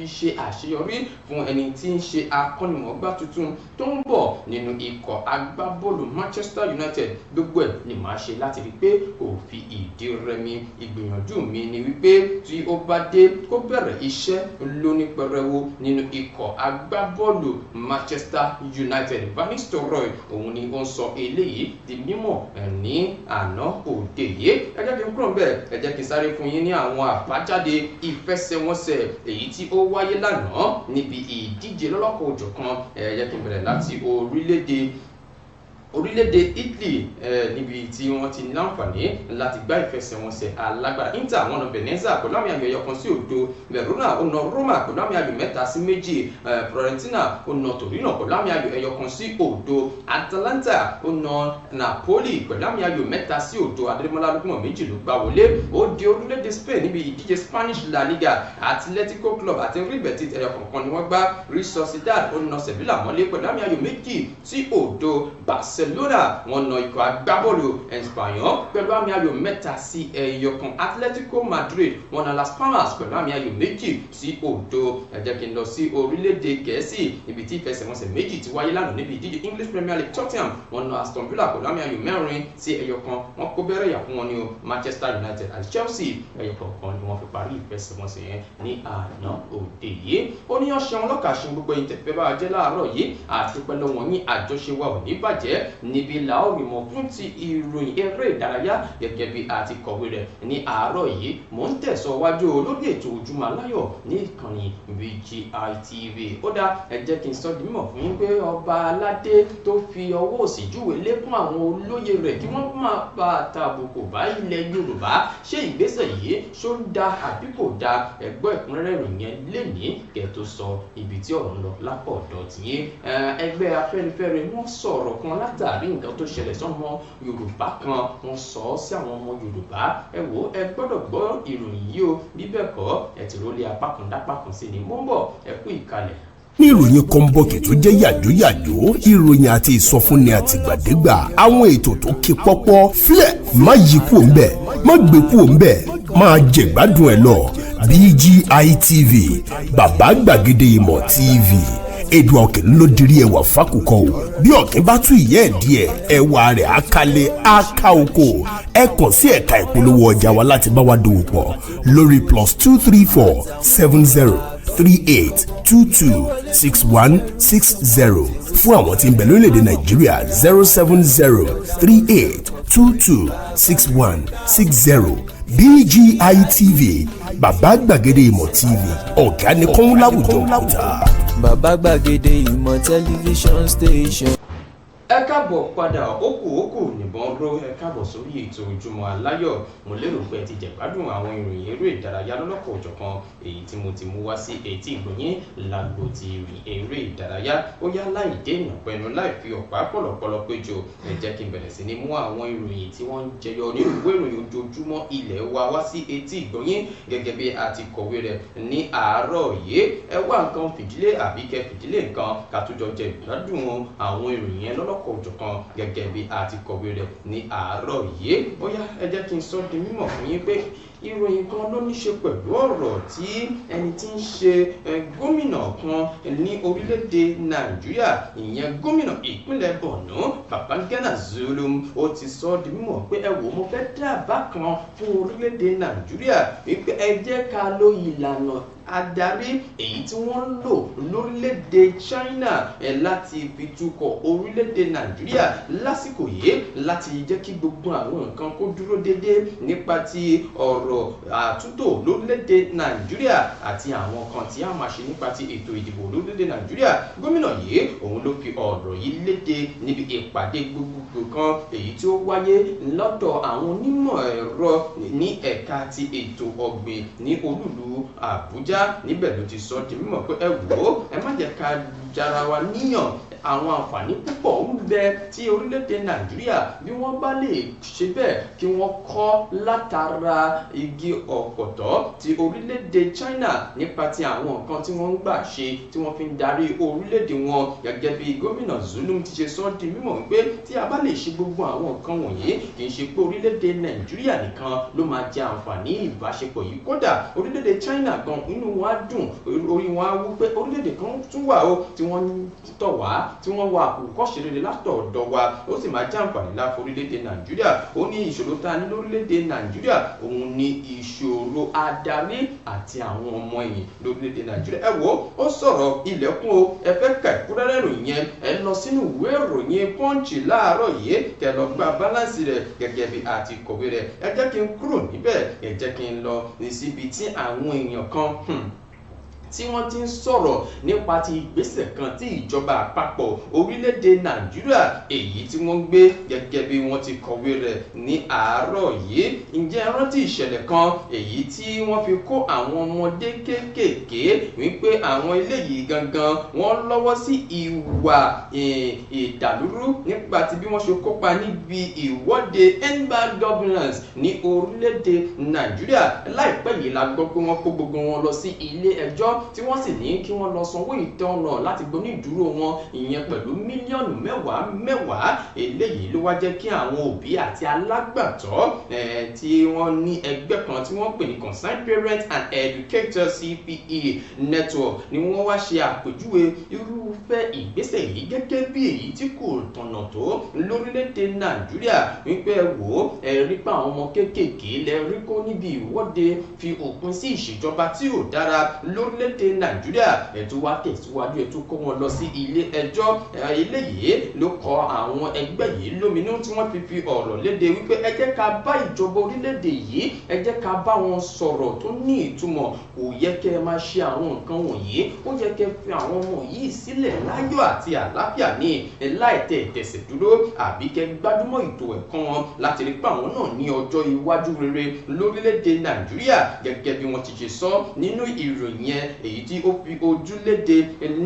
ṣe àṣeyọrí fún ẹni tí ń ṣe akọ́nimọ̀ọ́gbá tuntun tó ń bọ̀ nínú ikọ̀ agbábọ́ọ̀lù Manchester United gbogbo ẹ̀ ni màá ṣe láti rí pé kò fi ìdí rẹmi. Ìgbìyànjú mi ni wípé tí ó bá dé kó bẹ̀rẹ̀ iṣẹ́ lónípẹrẹwu nínú ikọ̀ agbábọ́ọ̀lù Manchester United. Van Nistelrooy òun ni ó ń sọ eléyìí di mímọ̀ ní àná òde yìí. Ẹ jẹ́ kí n kúrò bẹ́ẹ̀ ẹ jẹ́ kí n sáré fún yín ní àwọn àbájáde ìfẹsẹ̀wọnsẹ̀ èyí tí ó wáyé lánàá níbi ìdíje lọ́lọ́kọ̀ òjọ̀kan. Ẹ jẹ́ kí n bẹ̀rẹ̀ láti orílẹ̀-èdè Italy níbi tí wọ́n ti láǹfààní láti gbá ìfẹsẹ̀wọnsẹ̀ alágbára. Inter wọ́n na Venezia pẹ̀lú àmì ayò ẹyọ kan sí òdo. Verona ó na Roma pẹ̀lú àmì ayò 3-2. Fiorentina ó na Torino pẹ̀lú àmì ayò ẹyọ kan sí òdo. Atalanta ó na Napoli pẹ̀lú àmì ayò 3-0. Adémọ́lá Lukman méjì ló gbá wọlé. Ó di orílẹ̀-èdè Spain níbi ìdíje Spanish La Liga. Atletico Club àti Real Betis ẹyọ kọ̀ọ̀kan ni wọ́n gbá. Real Sociedad ó na Sevilla mọ́lé pẹ̀lú àmì ayò 2-0. Barcelona wọ́n na ikọ̀ agbábọ́ọ̀lù Espanyol pẹ̀lú àmì ayò 3-1. Atletico Madrid wọ́n na Las Palmas pẹ̀lú àmì ayò 2-0. ẹ jẹ́ kí n lọ sí orílẹ̀-èdè Gẹ̀ẹ́sì ibi tí ìfẹsẹ̀wọnsẹ̀ méjì ti wáyé lánàá níbi ìdíje English Premier League. Tottenham wọ́n na Aston Villa pẹ̀lú àmì ayò 4-1. wọ́n kó bẹ̀rẹ̀ yà fún wọn ní o. Manchester United àti Chelsea ẹyọ kọ̀ọ̀kan ni wọ́n fi parí ìfẹsẹ̀wọnsẹ̀ yẹn ní àná òde yìí. ó ní ọ̀sẹ̀ wọn lọ́kà ṣe gbogbo ìtẹ̀fẹ́ bá jẹ́ láàárọ̀ yìí àti pẹ̀lú wọn ní àjọṣe wa ò ní bàjẹ́ níbi làórì mọ̀ fún ti ìròyìn eré ìdárayá gẹ́gẹ́ bí àti kọ̀wé rẹ̀ ní àárọ̀ yìí. mò ń tẹ̀síwájú lórí ètò Ojúmọ́ Aláyọ̀ ní ìkànnì BGI TV. ó dá ẹ jẹ́ kí n sọ di mímọ̀ fún yín pé ọba aládé tó fi ọwọ́ òsì júwe lékún àwọn olóyè rẹ̀ kí wọ́n máa bá tàbùkù bá ilẹ̀ Yorùbá. ṣé ìgbésẹ̀ yìí ṣó ń da àbí kò da? ẹgbẹ́ ìkúnrẹ́rẹ́ ìròyìn lénìí kẹ́ tó sọ ibi tí ọ̀rọ̀ ń lọ lápò ọ̀dọ̀ tìyẹn. ẹgbẹ́ Afẹ́nifẹ́re wọ́n sọ̀rọ̀ kan látàrí nǹkan tó ṣẹlẹ̀ sọ́mọ Yorùbá kan. wọ́n sọ ọ́ sí àwọn ọmọ Yorùbá. ẹ wò ẹ gbọ́dọ̀ gbọ́ ìròyìn yìí o bí bẹ́ẹ̀ kọ́ ẹ ti rólé apá kan dápá kan sí ni. mo ń bọ̀ ẹ kú ìkàlẹ̀. ní ìròyìn kọ́ńbọ̀kì tó jẹ́ yàjóyàjó ìròyìn àti ìsọfúnni àtìgbàdégbà àwọn ètò tó ké pọ́pọ́ filẹ̀ má yí kúò ń bẹ̀ má gbé kúò ń bẹ̀ máa jẹ̀gbádùn ẹ̀ lọ. BGI TV bàbá gbàgede ìmọ̀ TV èdùn ọ̀kẹ́ ló dirí ẹwà fákòkò o bí ọ̀kẹ́ bá tú ìyẹ́ ẹ̀ díẹ̀ ẹwà rẹ̀ àkàlẹ̀ àkà oko ẹ kàn sí ẹ̀ka ìpolówó ọjà wa láti bá wa dòwò pọ̀ lórí +234 70 38 22 61 60 fún àwọn tí ń bẹ lórílẹ̀‐èdè Nàìjíríà 070 38 22 61 60 BGI TV bàbá gbàgede ìmọ̀ TV ọ̀gá ni kọ́ń láwùjọ kùtà. bàbá gbàgede ìmọ̀ tẹlifíṣọ̀n station. ẹ káàbọ̀ padà ókù nìbọn ró. ẹ káàbọ̀ sórí ètò Ojúmọ́ Aláyọ̀. mo lérò pé ẹ ti jẹ̀gbádùn àwọn ìròyìn eré ìdárayá lọ́lọ́kọ̀ òjọ̀kan èyí tí mo ti mú wá sí etí ìgbọ̀nyín lágbo ti eré ìdárayá. ó yá láì dènà pẹ̀lú láì fi ọ̀pá pọ̀lọ̀pọ̀lọ̀ péjọ ẹ jẹ́ kí n bẹ̀rẹ̀ sí ní mú àwọn ìròyìn tí wọ́n ń jẹyọ nínú ìwé ìròyìn ojoojúmọ́ ilẹ̀ wa wá sí etí ìgbọ̀nyín gẹ́gẹ́ bí a ti kọ̀wé rẹ̀ ní àárọ̀ yìí. ẹ wá nǹkan fìdílé àbí kẹ́ fìdílé nǹkan kàtújọ jẹ ìgbádùn àwọn ìròyìn yẹn lọ́lọ́kọ̀ òjọ̀kan gẹ́gẹ́ bí a ti kọ̀wé rẹ̀ ní àárọ̀ yìí. ó yá ẹ jẹ́ kí n sọ di mímọ̀ fún yín pé ìròyìn kan ló ní ṣe pẹ̀lú ọ̀rọ̀ tí ẹni tí ń ṣe gómìnà kan ní orílẹ̀-èdè Nàìjíríà ìyẹn gómìnà ìpínlẹ̀ Borno Babangana Zulum ó ti sọ di mímọ̀ pé ẹ wò mo fẹ́ dábàá kan fún orílẹ̀-èdè Nàìjíríà wípé ẹ jẹ́ ká lo ìlànà adarí èyí tí wọ́n ń lò lórílẹ̀‐èdè China láti fi tukọ̀ orílẹ̀‐èdè Nàìjíríà lásìkò yìí láti jẹ́ kí gbogbo àwọn nǹkan kó dúró déédé nípa ti ọ̀rọ̀ àtúntò lórílẹ̀‐èdè Nàìjíríà àti àwọn kan tí a máa ṣe nípa ti ètò ìdìbò lórílẹ̀‐èdè Nàìjíríà. gómìnà yìí òun ló fi ọ̀rọ̀ yìí léde níbi ìpàdé gbogbogbò kan èyí tí ó wáyé lọ́dọ̀ àwọn onímọ̀ ẹ̀rọ ní ẹ̀ka ti ètò ọ̀gbìn ní olúlu Àbújá. níbẹ̀ ló ti sọ di mímọ̀ pé ẹ wò ó ẹ má jẹ́ ká jara wa níyàn àwọn àǹfààní púpọ̀ ń bẹ tí orílẹ̀-èdè Nàìjíríà bí wọ́n bá lè ṣe bẹ́ẹ̀ kí wọ́n kọ́ látara igi ọ̀pọ̀tọ́ ti orílẹ̀-èdè China nípa ti àwọn nǹkan tí wọ́n ń gbà ṣe tí wọ́n fi ń darí orílẹ̀-èdè wọn gẹ́gẹ́ bí gómìnà Zulum ti ṣe sọ di mímọ̀ pé tí a bá lè ṣe gbogbo àwọn nǹkan wọ̀nyí kì í ṣe pé orílẹ̀-èdè Nàìjíríà nìkan ló máa jẹ àǹfààní ìbáṣepọ̀ yìí kódà orílẹ̀-èdè China gan inú wọn á dùn orí wọn á wú pé orílẹ̀-èdè kan tún wà ó tí wọ́n tọ̀ wá tí wọ́n wà àkókọ́ṣe rere látọ̀ọ̀dọ̀ wa ó sì máa jẹ́ àǹfààní ńlá fún orílẹ̀-èdè Nàìjíríà. ó ní ìṣòro tá a ní lórílẹ̀-èdè Nàìjíríà òun ni ìṣòro adarí àti àwọn ọmọ ẹ̀yìn lórílẹ̀-èdè Nàìjíríà. ẹ wo ó sọ̀rọ̀ ilẹ̀kùn o ẹ fẹ́ ka ìkúrẹ́rẹ́ ìròyìn yẹn ẹ lọ sínú ìwé ìròyìn Punch láàárọ̀ yìí kẹ́ lọ gba báláǹsì rẹ̀ gẹ́gẹ́ bí a ti kọ̀wé rẹ̀. ẹ jẹ́ kí n kúrò níbẹ̀ ẹ jẹ́ kí n lọ síbi tí àwọn èèyàn kan tí wọ́n ti ń sọ̀rọ̀ nípa ti ìgbésẹ̀ kan tí ìjọba àpapọ̀ orílẹ̀-èdè Nàìjíríà èyí tí wọ́n gbé gẹ́gẹ́ bí wọ́n ti kọ̀wé rẹ̀ ní àárọ̀ yìí. ǹjẹ́ ẹ rántí ìṣẹ̀lẹ̀ kan èyí tí wọ́n fi kó àwọn ọmọdé kéékèèké wípé àwọn eléyìí gangan wọ́n lọ́wọ́ sí ìwà ìdàlúrú nípa ti bí wọ́n ṣe kópa níbi ìwọ́de end bad governance ní orílẹ̀-èdè Nàìjíríà. láìpẹ́ yìí la gbọ́ pé wọ́n kó gbogbo wọn lọ sí ilé ẹjọ́ tí wọ́n sì ní kí wọ́n lọ sanwó ìtanràn láti gbóní ìdúró wọn ìyẹn pẹ̀lú mílíọ̀nù mẹ́wàá eléyìí ló wá jẹ́ kí àwọn òbí àti alágbàtọ́ tí wọ́n ní ẹgbẹ́ kan tí wọ́n pè ní Concerned Parents and Educators CPE Network ni wọ́n wá ṣe àpèjúwe irúfẹ́ ìgbésẹ̀ yìí gẹ́gẹ́ bí èyí tí kò tọ̀nà tó lórílẹ̀‐èdè Nàìjíríà wípé wò ó ẹ̀rí pa àwọn ọmọ kéékèèké lẹ́rí kó níbi ìwọ́de fi òpin sí ìṣèjọba tí ò dára lórílẹ̀‐èdè Nàìjíríà ètò wa tẹ̀síwájú ètò kó wọn lọ sí ilé ẹjọ́ eléyìí ló kọ àwọn ẹgbẹ́ yìí lóminú tí wọ́n fi ọ̀rọ̀ léde wípé ẹ jẹ́ ká bá ìjọba orílẹ̀‐èdè yìí ẹ jẹ́ ká bá wọn sọ̀rọ̀ tó ní ìtumọ̀ kò yẹ kẹ́ ẹ máa ṣe àwọn nǹkan wọ̀nyí ó yẹ kẹ́ fi àwọn ọmọ yìí sílẹ̀ láyọ̀ àti àlàáfíà ní láìtẹ̀ ìtẹ̀sẹ̀ dúró àbí kẹ́ gbájúmọ́ ètò ẹ̀kọ́ wọn láti rí pé àwọn náà ní ọjọ́ iwájú rere lórílẹ̀‐èdè Nàìjíríà gẹ́gẹ́ bí wọ́n ti ṣe sọ nínú ìròyìn yẹn èyí tí ó fi ojú léde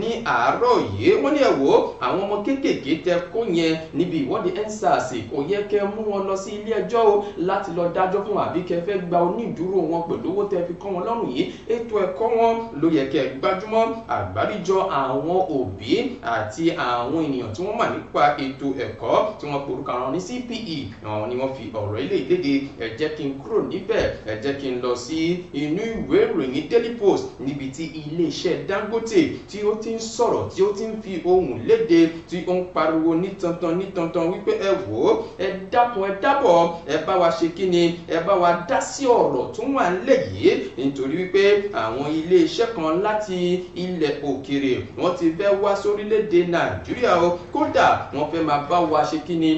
ní àárọ̀ yìí wọ́n ní ẹ wò àwọn ọmọ kéékèèké tẹ kó yẹn níbi ìwọ́de EndSARS kò yẹ kẹ́ mú wọn lọ sí ilé ẹjọ́ o láti lọ dájọ́ fún àbí kẹ́ fẹ́ gba onídùúró wọn pẹ̀lú owó tẹ́ fi kọ́ wọn lọ́rùn yìí ètò ẹ̀kọ́ wọn ló yẹ kẹ́ gbájúmọ́ àgbáríjọ àwọn òbí àti àwọn ènìyàn tí wọ́n mọ̀ nípa ètò ẹ̀kọ́ tí wọ́n porúkọ àwọn ní CPE àwọn ni wọ́n fi ọ̀rọ̀ ilé ìlédè ẹ jẹ́ kí n kúrò níbẹ̀ ẹ jẹ́ kí n lọ sí inú ìwé ìròyìn Daily Post níbi tí iléeṣẹ́ Dangote tí ó ti ń sọ̀rọ̀ tí ó ti ń fi ohùn léde tí ó ń pariwo ní tantan wípé ẹ wò ó ẹ dákun ẹ dábọ̀ ẹ bá wa ṣe kí ni ẹ bá wa dá sí ọ̀rọ̀ tó wà nílẹ̀ yìí nítorí wípé àwọn iléeṣẹ́ kan láti ilẹ̀ òkèrè wọ́n ti fẹ́ wá sórílẹ̀-èdè Nàìjíríà o kódà wọ́n fẹ́ máa bá wa ṣe kí ni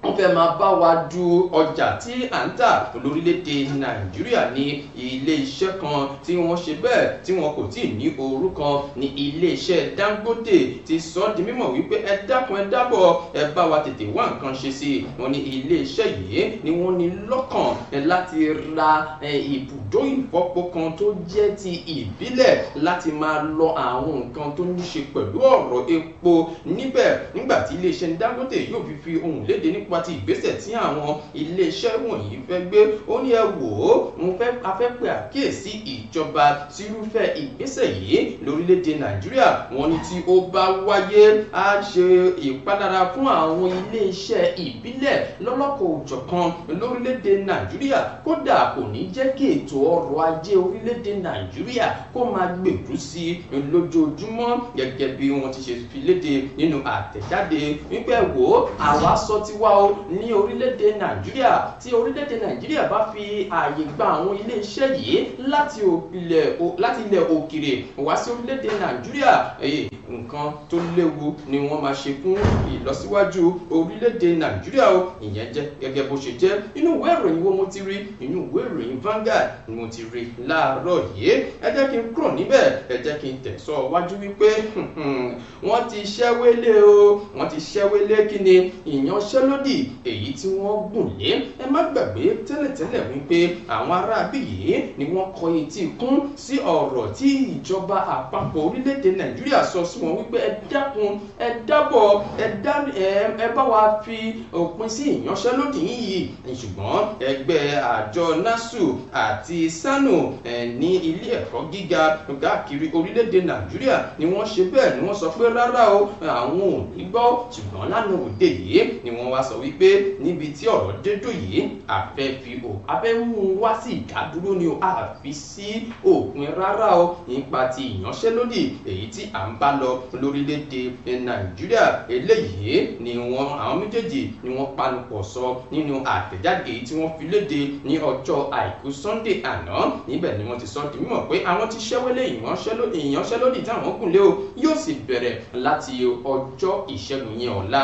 wọ́n fẹ́ máa bá wa du ọjà tí à ń tà lórílẹ̀‐èdè Nàìjíríà ní ilé-iṣẹ́ kan tí wọ́n ṣe bẹ́ẹ̀ tí wọn kò tíì ní orúkọ ní ilé-iṣẹ́ Dangote ti sọ di mímọ̀ wípé ẹ dákun ẹ dábọ̀ ẹ bá wa tètè wá nǹkan ṣe sí i wọ́n ní ilé-iṣẹ́ yìí ni wọ́n ní lọ́kàn láti ra ibùdó ìfọpo kan tó jẹ́ ti ìbílẹ̀ láti máa lọ àwọn nǹkan tó ní ṣe pẹ̀lú ọ̀rọ̀ epo níbẹ̀ nígbà tí ilé-iṣẹ́ Dangote yóò fi ohùn léde nípa ti ìgbésẹ̀ tí àwọn iléeṣẹ́ wọ̀nyí fẹ́ gbé ó ní ẹ wò ó a fẹ́ pe àkíyèsí ìjọba sírúfẹ́ ìgbésẹ̀ yìí lórílẹ̀‐èdè Nàìjíríà wọ́n ní tí ó bá wáyé á ṣe ìpalára fún àwọn iléeṣẹ́ ìbílẹ̀ lọ́lọ́kọ̀ òjọ̀kan lórílẹ̀‐èdè Nàìjíríà kódà kò ní jẹ́ kí ètò ọrọ̀ ajé orílẹ̀‐èdè Nàìjíríà kó máa gbèrú sí lójoojúmọ́ gẹ́gẹ́ bí wọ́n ti ṣe fi léde nínú àtẹ̀jáde wípé wò ó àwa sọ tiwa ní orílẹ̀-èdè Nàìjíríà tí orílẹ̀-èdè Nàìjíríà bá fi ààyè gba àwọn ilé-iṣẹ́ yìí láti ilẹ̀ òkèrè wá sí orílẹ̀-èdè Nàìjíríà nǹkan tó léwu ni wọ́n máa ṣe fún ìlọsíwájú orílẹ̀-èdè Nàìjíríà o ìyẹn jẹ́ gẹ́gẹ́ bó ṣe jẹ́ inú ìwé ìròyìn wo mo ti rí inú ìwé ìròyìn Vanguard ni mo ti rí láàárọ̀ yìí ẹ jẹ́ kí n kúrò níbẹ̀ ẹ jẹ́ kí n tẹ̀sọ́ wájú wípé wọ́n ti ṣẹ́wélé o wọ́n ti ṣẹ́wélé kí ni ìyanṣẹ́lódì èyí tí wọ́n gùn lé ẹ má gbàgbé tẹ́lẹ̀tẹ́lẹ̀ wípé àwọn aráabí yìí ni wọ́n kọ etí ikún sí ọ̀rọ̀ tí ìjọba àpapọ̀ orílẹ̀-èdè Nàìjíríà sọ sí wọn wípé ẹ dákun ẹ dábọ̀ ẹ bá wa fi òpin sí ìyanṣẹ́lódì yìí ṣùgbọ́n ẹgbẹ́ àjọ NASU àti SANU ní ilé ẹ̀kọ́ gíga káàkiri orílẹ̀-èdè Nàìjíríà ni wọ́n ṣe bẹ́ẹ̀ ni wọ́n sọ pé rárá o àwọn ò ní gbọ́ ṣùgbọ́n lánàá òde yìí ni wọ́n wá sọ wípé níbi tí ọ̀rọ̀ dédò yìí àfẹ́ mú un wá sí ìdádúró ni o àfi sí òpin rárá o nípa ti ìyanṣẹ́lódì èyí tí à ń bá lọ lórílẹ̀‐èdè Nàìjíríà eléyìí ni àwọn méjèèjì ni wọ́n panupọ̀ sọ nínú àtẹ̀jáde èyí tí wọ́n fi léde ní ọjọ́ àìkú Sunday àná níbẹ̀ ni wọ́n ti sọ di mímọ̀ pé àwọn ti ṣẹ́wélé ìyanṣẹ́lódì táwọn kùn lé o yóò sì bẹ̀rẹ̀ láti ọjọ́ ìṣẹ́gun yẹn ọ̀la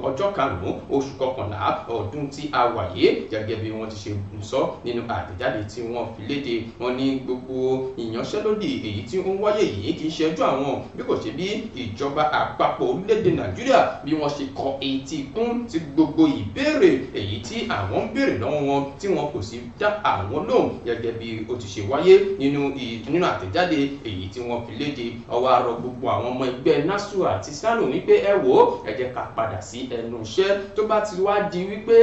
ọjọ́ karùn-ún oṣù kọkànlá ọdún tí a wà yìí gẹ́gẹ́ bí wọ́n ti ṣe sọ nínú àtẹ̀jáde tí wọ́n fi léde wọ́n ní gbogbo ìyanṣẹ́lódì èyí tí ó ń wáyé yìí kì í ṣe ẹjọ́ àwọn bí kò ṣe bí ìjọba àpapọ̀ orílẹ̀-èdè Nàìjíríà bí wọ́n ṣe kọ etí kún sí gbogbo ìbéèrè èyí tí àwọn ń béèrè lọ́wọ́ wọn tí wọn kò sì dá àwọn lóhùn gẹ́gẹ́ bí ó ti ṣe wáyé nínú àtẹ̀jáde èyí tí wọ́n fi léde ọwọ́ àrọ̀ gbogbo àwọn ọmọ ẹgbẹ́ NASU àti SANU ní pé ẹ wò ó ẹ jẹ́ ká padà sí ẹnu iṣẹ́ tó bá ti wá di wípé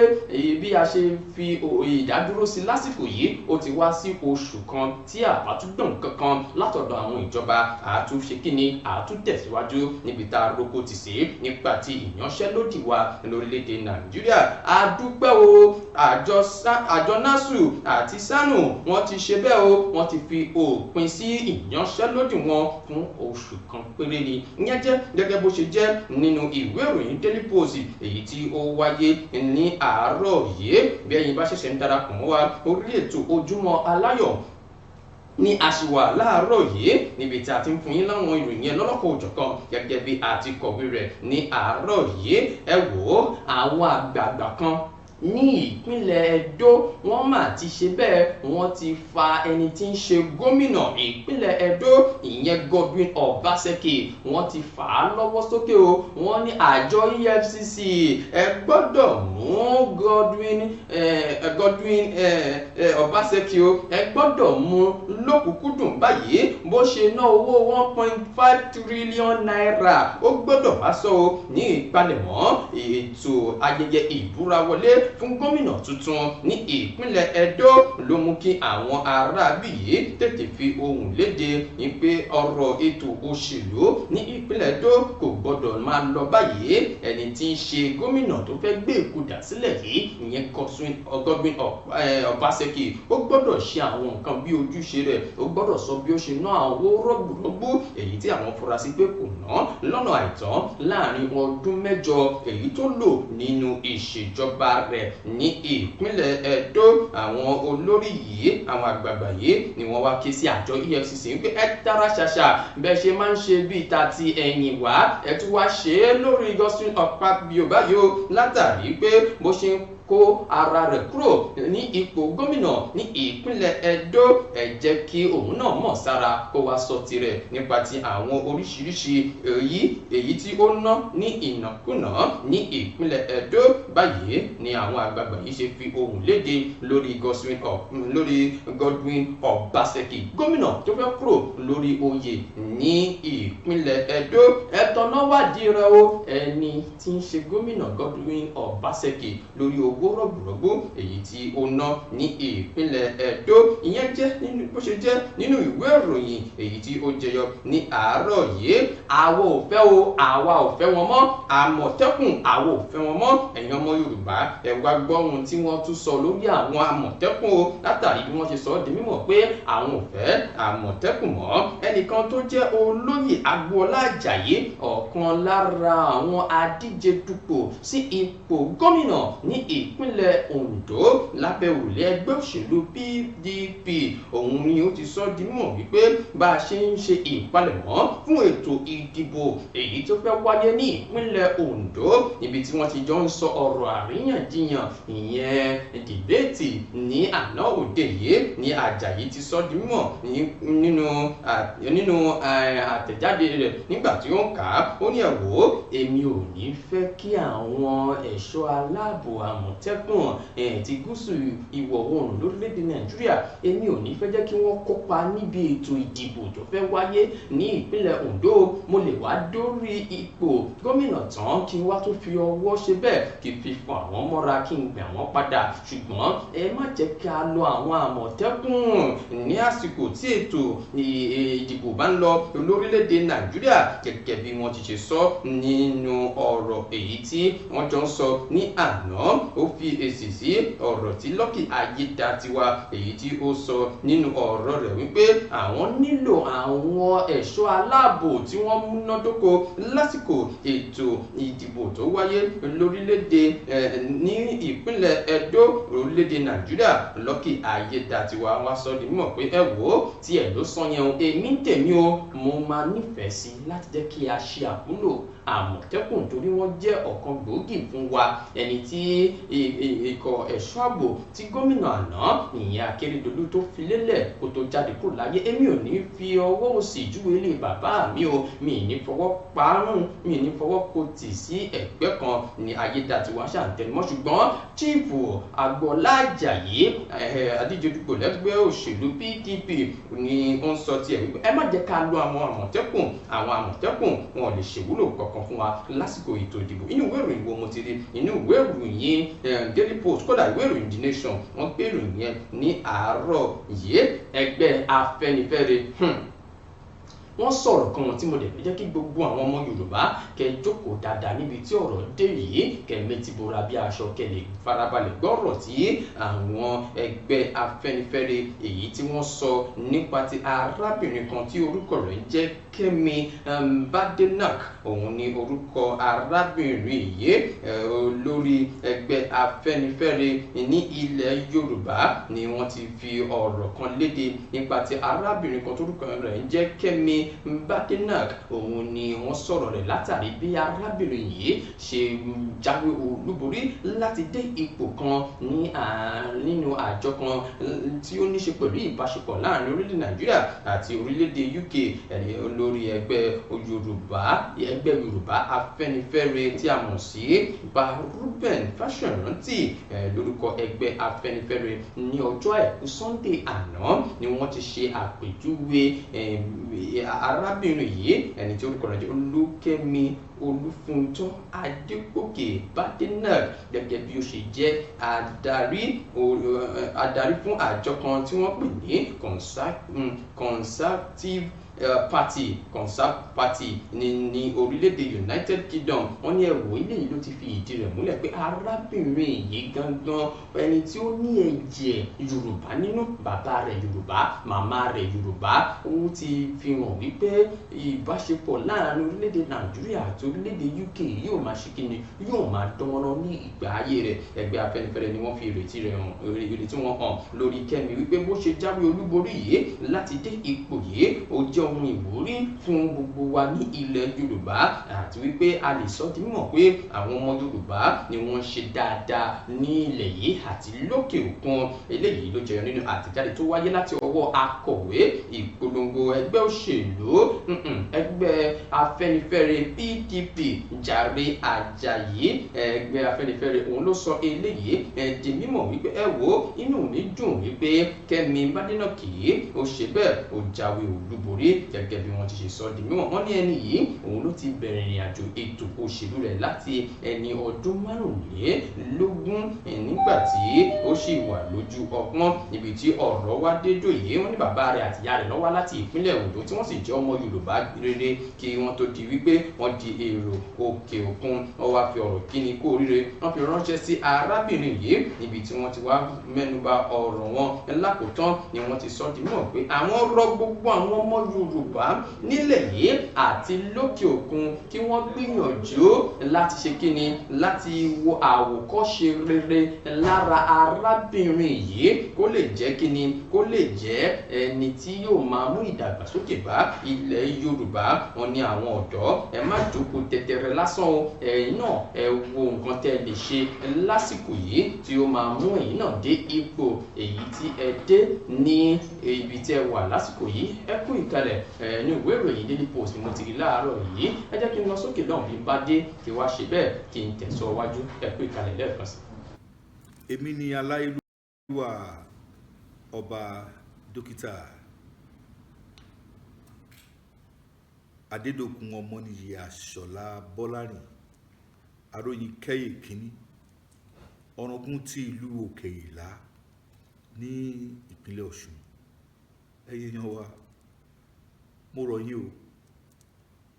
bí a ṣe fi ìdádúró sí lásìkò yìí ó ti wá sí oṣù kan tí àbátúgbọ̀n kankan látọ̀dọ̀ àwọn ìjọba àtúnṣe kíni àtúntẹ̀síwájú níbi tá a roko ti sí nípa ti ìyanṣẹ́lódì wa lórílẹ̀‐èdè Nàìjíríà. a dúpẹ́ o àjọ NASU àti SANU wọ́n ti ṣe bẹ́ẹ̀ o wọ́n ti fi òpin sí ìyanṣẹ́lódì wọn fún oṣù kan péré ni. ìyẹn jẹ́ gẹ́gẹ́ bó ṣe jẹ́ nínú ìwé ìròyìn Daily Post èyí tí ó wáyé ní àárọ̀ yìí. bí ẹ̀yin bá ṣẹ̀ṣẹ̀ ń darapọ̀ mọ́ wa orí ètò Ojúmọ́ Aláyọ̀ ní àṣìwà láàárọ̀ yìí níbi tí a ti ń fún yín láwọn ìròyìn yẹn lọ́lọ́kọ̀ òjọ̀kan gẹ́gẹ́ bí a ti kọ̀wé rẹ̀ ní àárọ̀ yìí. ẹ wò ó àwọn àgbààgbà kan ní ìpínlẹ̀ Ẹdó wọ́n mà ti ṣe bẹ́ẹ̀ wọ́n ti fa ẹni tí ń ṣe gómìnà ìpínlẹ̀ Ẹdó ìyẹn Godwin Obaseki wọ́n ti fà á lọ́wọ́ sókè o. wọ́n ní àjọ EFCC ẹ gbọ́dọ̀ mú Godwin Obaseki o ẹ gbọ́dọ̀ mú lókùnkúndùn báyìí bó ṣe ná owó 1.5 trillion naira ó gbọ́dọ̀ wá sọ o ní ìpalẹ̀mọ́ ètò ayẹyẹ ìbúrawọlé fún gómìnà tuntun ní ìpínlẹ̀ Ẹdó ló mú kí àwọn aráabí yìí tètè fi ohùn léde pé ọ̀rọ̀ ètò òṣèlú ní ìpínlẹ̀ Ẹdó kò gbọdọ̀ máa lọ báyìí. ẹni tí ń ṣe gómìnà tó fẹ́ gbé ìkúdà sílẹ̀ yìí ìyẹn Godwin Obaseki ó gbọdọ̀ ṣe àwọn nǹkan bí ojúṣe rẹ̀ ó gbọdọ̀ sọ bí ó ṣe ná owó rọ́gbùrọ́gbù èyí tí àwọn furasí pé kò ná lọ́nà àìtọ́ láàrin ọdún 8 èyí tó lò nínú ìṣèjọba rẹ̀ ní ìpínlẹ̀ Ẹdó. àwọn olórí yìí àwọn àgbààgbà yìí ni wọ́n wá ké sí àjọ EFCC pé ẹ tara ṣàṣà bẹ́ẹ̀ ṣe máa ń ṣe bíi ta ti ẹ̀yìn wá ẹ tún wá ṣe é lórí Godwin Obaseki báyìí o látàrí pé bó ṣe ń kó ara rẹ̀ kúrò ní ipò gómìnà ní ìpínlẹ̀ Ẹdó ẹ jẹ́ kí òun náà mọ̀ sára kó wá sọ tirẹ̀ nípa ti àwọn oríṣiríṣi èyí tí ó ná ní ìnákúnà ní ìpínlẹ̀ Ẹdó. báyìí ni àwọn àgbààgbà yìí ṣe fi ohùn léde lórí Godwin Obaseki gómìnà tó fẹ́ kúrò lórí oyè ní ìpínlẹ̀ Ẹdó. ẹ̀tọ́nà wádìí rẹ̀ o ẹni tí ń ṣe gómìnà Godwin Obaseki lórí owó rọ̀gbọ̀rọ̀gbọ̀ èyí tí ó ná ní ìpínlẹ̀ Ẹdó. ìyẹn jẹ́ bó ṣe jẹ́ nínú ìwé ìròyìn èyí tí ó jẹyọ ní àárọ̀ yìí. àwa ò fẹ́ wọn mọ́ àmọ̀tẹ́kùn àwa ò fẹ́ wọn mọ́. ẹ̀yin ọmọ Yorùbá ẹ wá gbọ́ ohun tí wọ́n tún sọ lórí àwọn àmọ̀tẹ́kùn o látàrí bí wọ́n ṣe sọ ọ́ di mímọ̀ pé àwọn ò fẹ́ àmọ̀tẹ́kùn mọ́. ẹnìkan tó jẹ́ olóyè Agboola Ajayi ọ̀kan lára àwọn adíje dupò sí ipò gómìnà ní ìpínlẹ̀ Ondo lábẹ́ òrùlé ẹgbẹ́ òṣèlú PDP òun ni ó ti sọ di mímọ̀ wípé bá a ṣe ń ṣe ìpalẹ̀mọ́ fún ètò ìdìbò èyí tó fẹ́ wáyé ní ìpínlẹ̀ Ondo níbi tí wọ́n ti jọ ń sọ ọ̀rọ̀ àríyànjiyàn ìyẹn dìbéètì ní àná òde yìí ni Àjàyí ti sọ di mímọ̀ nínú àtẹ̀jáde rẹ̀ nígbà tí ó ń kà á ó ní ẹ wò ó èmi ò ní fẹ́ kí àwọn ẹ̀ṣọ́ aláàbò àmọ̀tẹ́kùn ti gúúsù ìwọ̀ oòrùn lórílẹ̀‐èdè Nàìjíríà èmi ò ní fẹ́ jẹ́ kí wọ́n kópa níbi ètò ìdìbò tó fẹ́ wáyé ní ìpínlẹ̀ Ondo. mo lè wá dórí ipò gómìnà tán kí n wá tó fi ọwọ́ ṣe bẹ́ẹ̀ kí n fi fún àwọn mọ́ra kí n gbà wọ́n padà ṣùgbọ́n ẹ má jẹ́ ká lo àwọn àmọ̀tẹ́kùn ní àsìkò tí ètò ìdìbò bá ń lọ lórílẹ̀‐èdè Nàìjíríà gẹ́gẹ́ bí wọ́n ti ṣe sọ nínú ọ̀rọ̀ èyí tí wọ́n jọ ń sọ ní àná. ó fi èsì sí ọ̀rọ̀ tí Lucky Ayédatiwa èyí tí ó sọ nínú ọ̀rọ̀ rẹ̀ wípé àwọn nílò àwọn ẹ̀ṣọ́ aláàbò tí wọ́n múnádóko lásìkò ètò ìdìbò tó wáyé lórílẹ̀‐èdè ní ìpínlẹ̀ Ẹdó orílẹ̀‐èdè Nàìjíríà. Lucky Ayédatiwa wá sọ di mímọ̀ pé ẹ wò ó tí ẹ̀ ló sọ yẹn o èmi ń tèmi o mo máa nífẹ̀ẹ́ sí láti jẹ́ kí a ṣe àmúlò àmọ̀tẹ́kùn torí wọ́n jẹ́ ọ̀kan gbòógì fún wa ẹni tí ikọ̀ ẹ̀ṣọ́ ààbò tí gómìnà àná ìyẹn Akérédolú tó fi lélẹ̀ kó tó jáde kúrò láyé èmi ò ní fi ọwọ́ òsì júwe ilé bàbá mi o mi ì ní fọwọ́ parun mi ì ní fọwọ́ kó tì sí ẹ̀gbẹ́ kan ní Ayédatiwa ṣàǹtẹnumọ́ ṣùgbọ́n Chief Agboola Ajayi adíje dupò lẹ́gbẹ́ òṣèlú PDP ni ó ń sọ tiẹ̀ wípé ẹ má jẹ́ ká lo àwọn àmọ̀tẹ́kùn wọn ò lè ṣèwúlò kankan kan fún wa lásìkò ètò ìdìbò. Inú ìwé ìròyìn wo mo ti rí? Inú ìwé ìròyìn Daily Post, kódà ìwé ìròyìn The Nation wọ́n gbé ìròyìn yẹn ní àárọ̀ yìí. Ẹgbẹ́ Afẹ́nifẹ́re wọ́n sọ̀rọ̀ kan tí mo dẹ̀ fẹ́ jẹ́ kí gbogbo àwọn ọmọ Yorùbá kẹ́ jókòó dáadáa níbi tí ọ̀rọ̀ dé yìí, kẹ́ mẹ́tì bora bí aṣọ, kẹ́ lè farabalẹ̀ gbọ́rọ̀ tí àwọn ẹgbẹ́ Afẹ́nifẹ́re èyí tí wọ́n sọ nípa ti arábìnrin kan tí orúkọ rẹ̀ ń jẹ́ Kẹ́mi Badenoch. Òun ni orúkọ arábìnrin yìí. Olórí ẹgbẹ́ Afẹ́nifẹ́re ní ilẹ̀ Yorùbá ni wọ́n ti fi ọ̀rọ̀ kan léde nípa ti arábìnrin kan torúkọ rẹ̀ ń jẹ́ Kẹ́mi Badenoch. Òun ni wọ́n sọ̀rọ̀ rẹ̀ látàrí bí arábìnrin yìí ṣe jáwé olúborí láti dé ipò kan nínú àjọ kan tí ó ní ṣe pẹ̀lú ìbáṣepọ̀ láàrin orílẹ̀ Nàìjíríà àti orílẹ̀-èdè UK. Olórí ẹgbẹ́ Yorùbá Afẹ́nifẹ́re tí a mọ̀ sí Ruben Fásọ̀rántì lórúkọ ẹgbẹ́ Afẹ́nifẹ́re ní ọjọ́ Àìkú Sunday àná ni wọ́n ti ṣe àpèjúwe arábìnrin yìí ẹni tí orúkọ rẹ̀ jẹ́ Olúkẹ́mi Olúfúntọ́ Adégòkè Badenoch gẹ́gẹ́ bí ó ṣe jẹ́ adarí fún àjọ kan tí wọ́n pè ní Conservative Party ní orílẹ̀-èdè United Kingdom. Wọ́n ní ẹ̀wò ilé yìí ló ti fi ìdí rẹ̀ múlẹ̀ pé arábìnrin yìí gangan ẹni tí ó ní ẹ̀jẹ̀ Yorùbá nínú, bàbá rẹ̀ Yorùbá, màmá rẹ̀ Yorùbá. Ó ti fi hàn wípé ìbáṣepọ̀ láàrin orílẹ̀-èdè Nàìjíríà àti orílẹ̀-èdè UK yóò máa ṣe kíni, yóò máa dánmọ́rán ní ìgbà ayé rẹ̀. Ẹgbẹ́ Afẹ́nifẹ́re ni wọ́n fi ìrètí wọn hàn lórí Kẹ́mi wípé bó ṣe jáwé olúborí yìí láti dé ipò yìí ó jẹ́ ohun ìwúrí fún gbogbo wa ní ilẹ̀ Yorùbá, àti wípé a lè sọ di mímọ̀ pé àwọn ọmọ Yorùbá ni wọ́n ṣe dáadáa ní ilẹ̀ yìí àti lókè òkun. Eléyìí ló jẹyọ nínú àtẹ̀jáde tó wáyé láti ọwọ́ akọ̀wé ìpolongo ẹgbẹ́ òṣèlú ẹgbẹ́ Afẹ́nifẹ́re PDP Jàre Àjàyí. Ẹgbẹ́ Afẹ́nifẹ́re òun ló sọ eléyìí di mímọ̀ wípé ẹ wò inú mi dùn wípé Kẹ́mi Badenoch yìí ó ṣe bẹ́ẹ̀ ó jáwé olúborí gẹ́gẹ́ bí wọ́n ti ṣe sọ di mímọ̀. Wọ́n ní ẹni yìí òun ló ti bẹ̀rẹ̀ ìrìn àjò ètò òṣèlú rẹ̀ láti ẹni ọdún 25 nígbà tí ó sì wà lójú ọpọ́n níbi tí ọ̀rọ̀ wá dé dòye. Wọ́n ní bàbá rẹ̀ àti ìyá rẹ̀ ló wá láti ìpínlẹ̀ Oǹdó tí wọ́n sì jẹ́ ọmọ Yorùbá rere kí wọ́n tó di wípé wọ́n di èrò òkè òkun. Wọ́n wá fi ọ̀rọ̀ kíni kú oríire wọ́n fi ránṣẹ́ sí arábìnrin yìí níbi tí wọ́n ti wá mẹ́nuba ọ̀rọ̀ wọn. Lákòótán ni wọ́n ti sọ di mímọ̀ pé àwọn rọ gbogbo àwọn ọmọ Yorùbá nílẹ̀ yìí àti lókè òkun kí wọ́n gbìyànjú láti ṣe kíni, láti wo àwòkọ́ṣe rere lára arábìnrin yìí kó lè jẹ́ kíni, kó lè jẹ́ ẹni tí yóò máa mú ìdàgbàsókè bá ilẹ̀ Yorùbá. Wọ́n ní àwọn ọ̀dọ́ ẹ má jókòó tẹ̀tẹ̀rẹ̀ lásán o, ẹ̀yin náà ẹ wo nǹkan tẹ́ lè ṣe lásìkò yìí tí ó máa mú ẹ̀yin náà dé ipò èyí tí ẹ dé ní ibi tí ẹ wà lásìkò yìí. Ẹ kú ìkàlẹ̀ ní ìwé ìròyìn Daily Post ni mo ti rí láàárọ̀ yìí. Ẹ jẹ́ kí n lọ sókè lọ́hùn bí n bá dé kí wá ṣe bẹ́ẹ̀ kí n tẹ̀síwájú. Ẹ kú ìkàlẹ̀ lẹ́ẹ̀kan sí. Èmi ni aláìlúwà ọba dókítà Adédòkun Ọmọnìyí Àṣọlá Bọ́lárìn aróyin kẹ́yè kínní ọ̀ràngún ti ìlú Òkè Ìlá ní ìpínlẹ̀ Ọ̀ṣun. Ẹ̀yin yan wa mo rọ̀ yín o,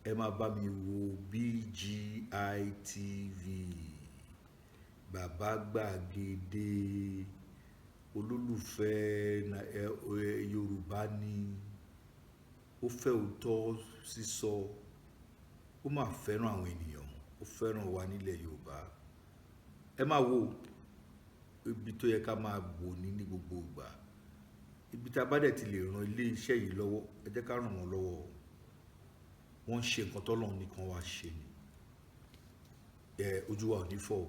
ẹ máa bá mi wo BGI TV, bàbá gbàgede, olólùfẹ́ Yorùbá ni, ó fẹ́ òótọ́ sísọ, ó máa fẹ́ràn àwọn ènìyàn, ó fẹ́ràn wa nílẹ̀ Yorùbá. Ẹ máa wo ibi tó yẹ ká máa wò ní gbogbo ìgbà, ibi tá a bá dẹ̀ ti lè ran ilé iṣẹ́ yìí lọ́wọ́ ẹ jẹ́ ká ràn wọ́n lọ́wọ́. Wọ́n ń ṣe nǹkan tọ́lọ́run nìkan wá ṣe ni. Ojú wa ò ní fọ́ o,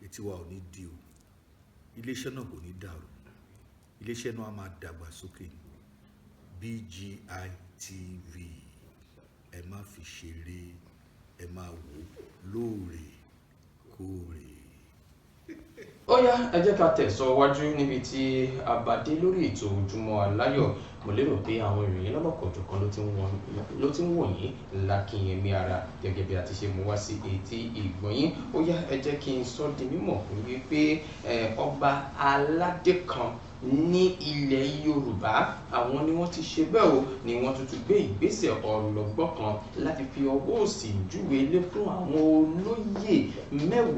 etí wa ò ní di o, iléeṣẹ́ náà kò ní dàrú, iléeṣẹ́ náà á máa dàgbà sókè. BGI TV ẹ má fi ṣeré, ẹ máa wò lóòrèkóòrè. Ó yá ẹ jẹ́ ká tẹ̀síwájú níbi tí a bá dé lórí ètò Ojúmọ́ Aláyọ̀. mo lérò pé àwọn ìròyìn lọ́lọ́kọ̀ọ́jọ̀kan ló ti ń wọ̀nyí lákìnyẹmí ara gẹ́gẹ́ bí a ti ṣe mú wá sí etí ìgbọ̀nyín. Ó yá ẹ jẹ́ kí n sọ di mímọ̀ fún yín pé ọba aládé kan ní ilẹ̀ Yorùbá àwọn ni wọ́n ti ṣe bẹ́ẹ̀ o ni wọ́n tuntun gbé ìgbésẹ̀ ọlọ́gbọ́n kan láti fi ọwọ́ òsì júwe ilé fún àwọn olóyè 10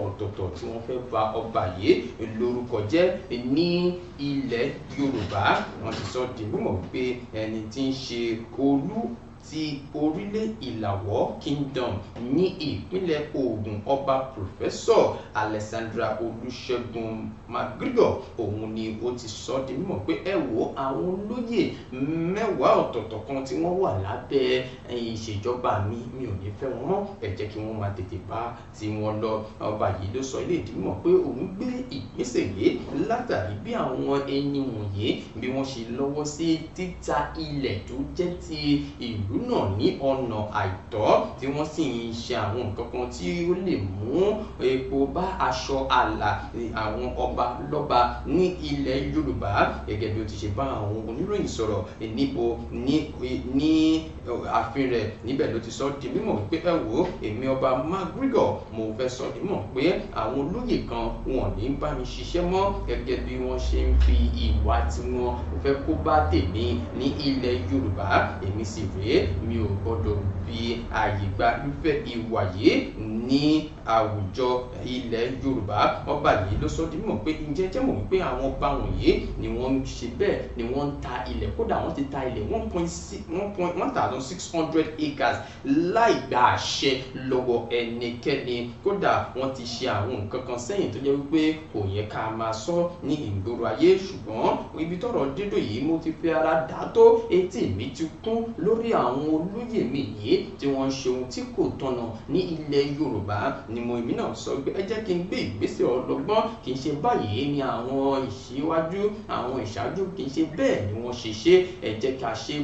ọ̀tọ̀ọ̀tọ̀ tí wọ́n fẹ́ ba ọba yìí lórúkọ jẹ́ ní ilẹ̀ Yorùbá. Wọ́n ti sọ di mímọ̀ pé ẹni tí ń ṣe olú ti orílẹ̀ ìlàwọ̀ kingdom ní ìpínlẹ̀ Ògùn ọba Professor Alexandra Olúṣẹ́gun Magrigo òun ni ó ti sọ di mímọ̀ pé ẹ wo àwọn olóyè 10 ọ̀tọ̀ọ̀tọ̀ kan tí wọ́n wà lábẹ́ ìṣèjọba mi ò ní fẹ́ wọn mọ́ ẹ jẹ́ kí wọ́n máa tètè bá tí wọ́n lọ. Ọba yìí ló sọ ilé ìdímọ̀ pé òun gbé ìgbésẹ̀ yìí látàrí bí àwọn ẹni wọ̀nyí bí wọ́n ṣe lọ́wọ́ sí títa ilẹ̀ tó jẹ́ ti ìlú náà ní ọ̀nà àìtọ́ tí wọ́n sì ń ṣe àwọn nǹkan kan tí ó lè mú epo bá aṣọ àlà àwọn ọba lọ́ba ní ilẹ̀ Yorùbá gẹ́gẹ́ bí ó ti ṣe bá àwọn oníròyìn sọ̀rọ̀ níbo ní ààfin rẹ̀ níbẹ̀ ló ti sọ di mímọ̀ pé ẹ wò èmi ọba Magrigo mo fẹ́ sọ di mímọ̀ pé àwọn olóyè kan wọn ní bá mi ṣiṣẹ́ mọ́ gẹ́gẹ́ bí wọ́n ṣe ń fi ìwà tí wọ́n fẹ́ kó bá tèmi ní ilẹ̀ Yorùbá èmi sì rèé mi ò gbọdọ̀ fi àyè gba irúfẹ́ ìwà yìí ní àwùjọ ilẹ̀ Yorùbá. Ọba yìí ló sọ di mímọ̀ pé ǹjẹ́ jẹ́ mọ̀ wípé àwọn ọba wọ̀nyí ni wọ́n ń ṣe bẹ́ẹ̀ ni wọ́n ń ta ilẹ̀ kódà wọ́n ti ta ilẹ̀ 1,600 acres láì gba àṣẹ lọ́wọ́ ẹnikẹ́ni kódà wọ́n ti ṣe àwọn nǹkan kan sẹ́yìn tó jẹ́ wípé kò yẹ ká máa sọ ní ìgboro ayé ṣùgbọ́n ibi tọ́rọ̀ dídò yìí mo ti fi ara dà tó etí mi ti kún lórí àwọn olóyè mi yìí tí wọ́n ń ṣe ohun tí kò tọ̀nà ní ilẹ̀ Yorùbá ni mo èmi náà sọ pé ẹ jẹ́ kí n gbé ìgbésẹ̀ ọlọ́gbọ́n kì í ṣe báyìí ni àwọn ìṣíwájú àwọn ìṣáájú kì í ṣe bẹ́ẹ̀ ni wọ́n ṣe ṣe ẹ jẹ́ ká ṣe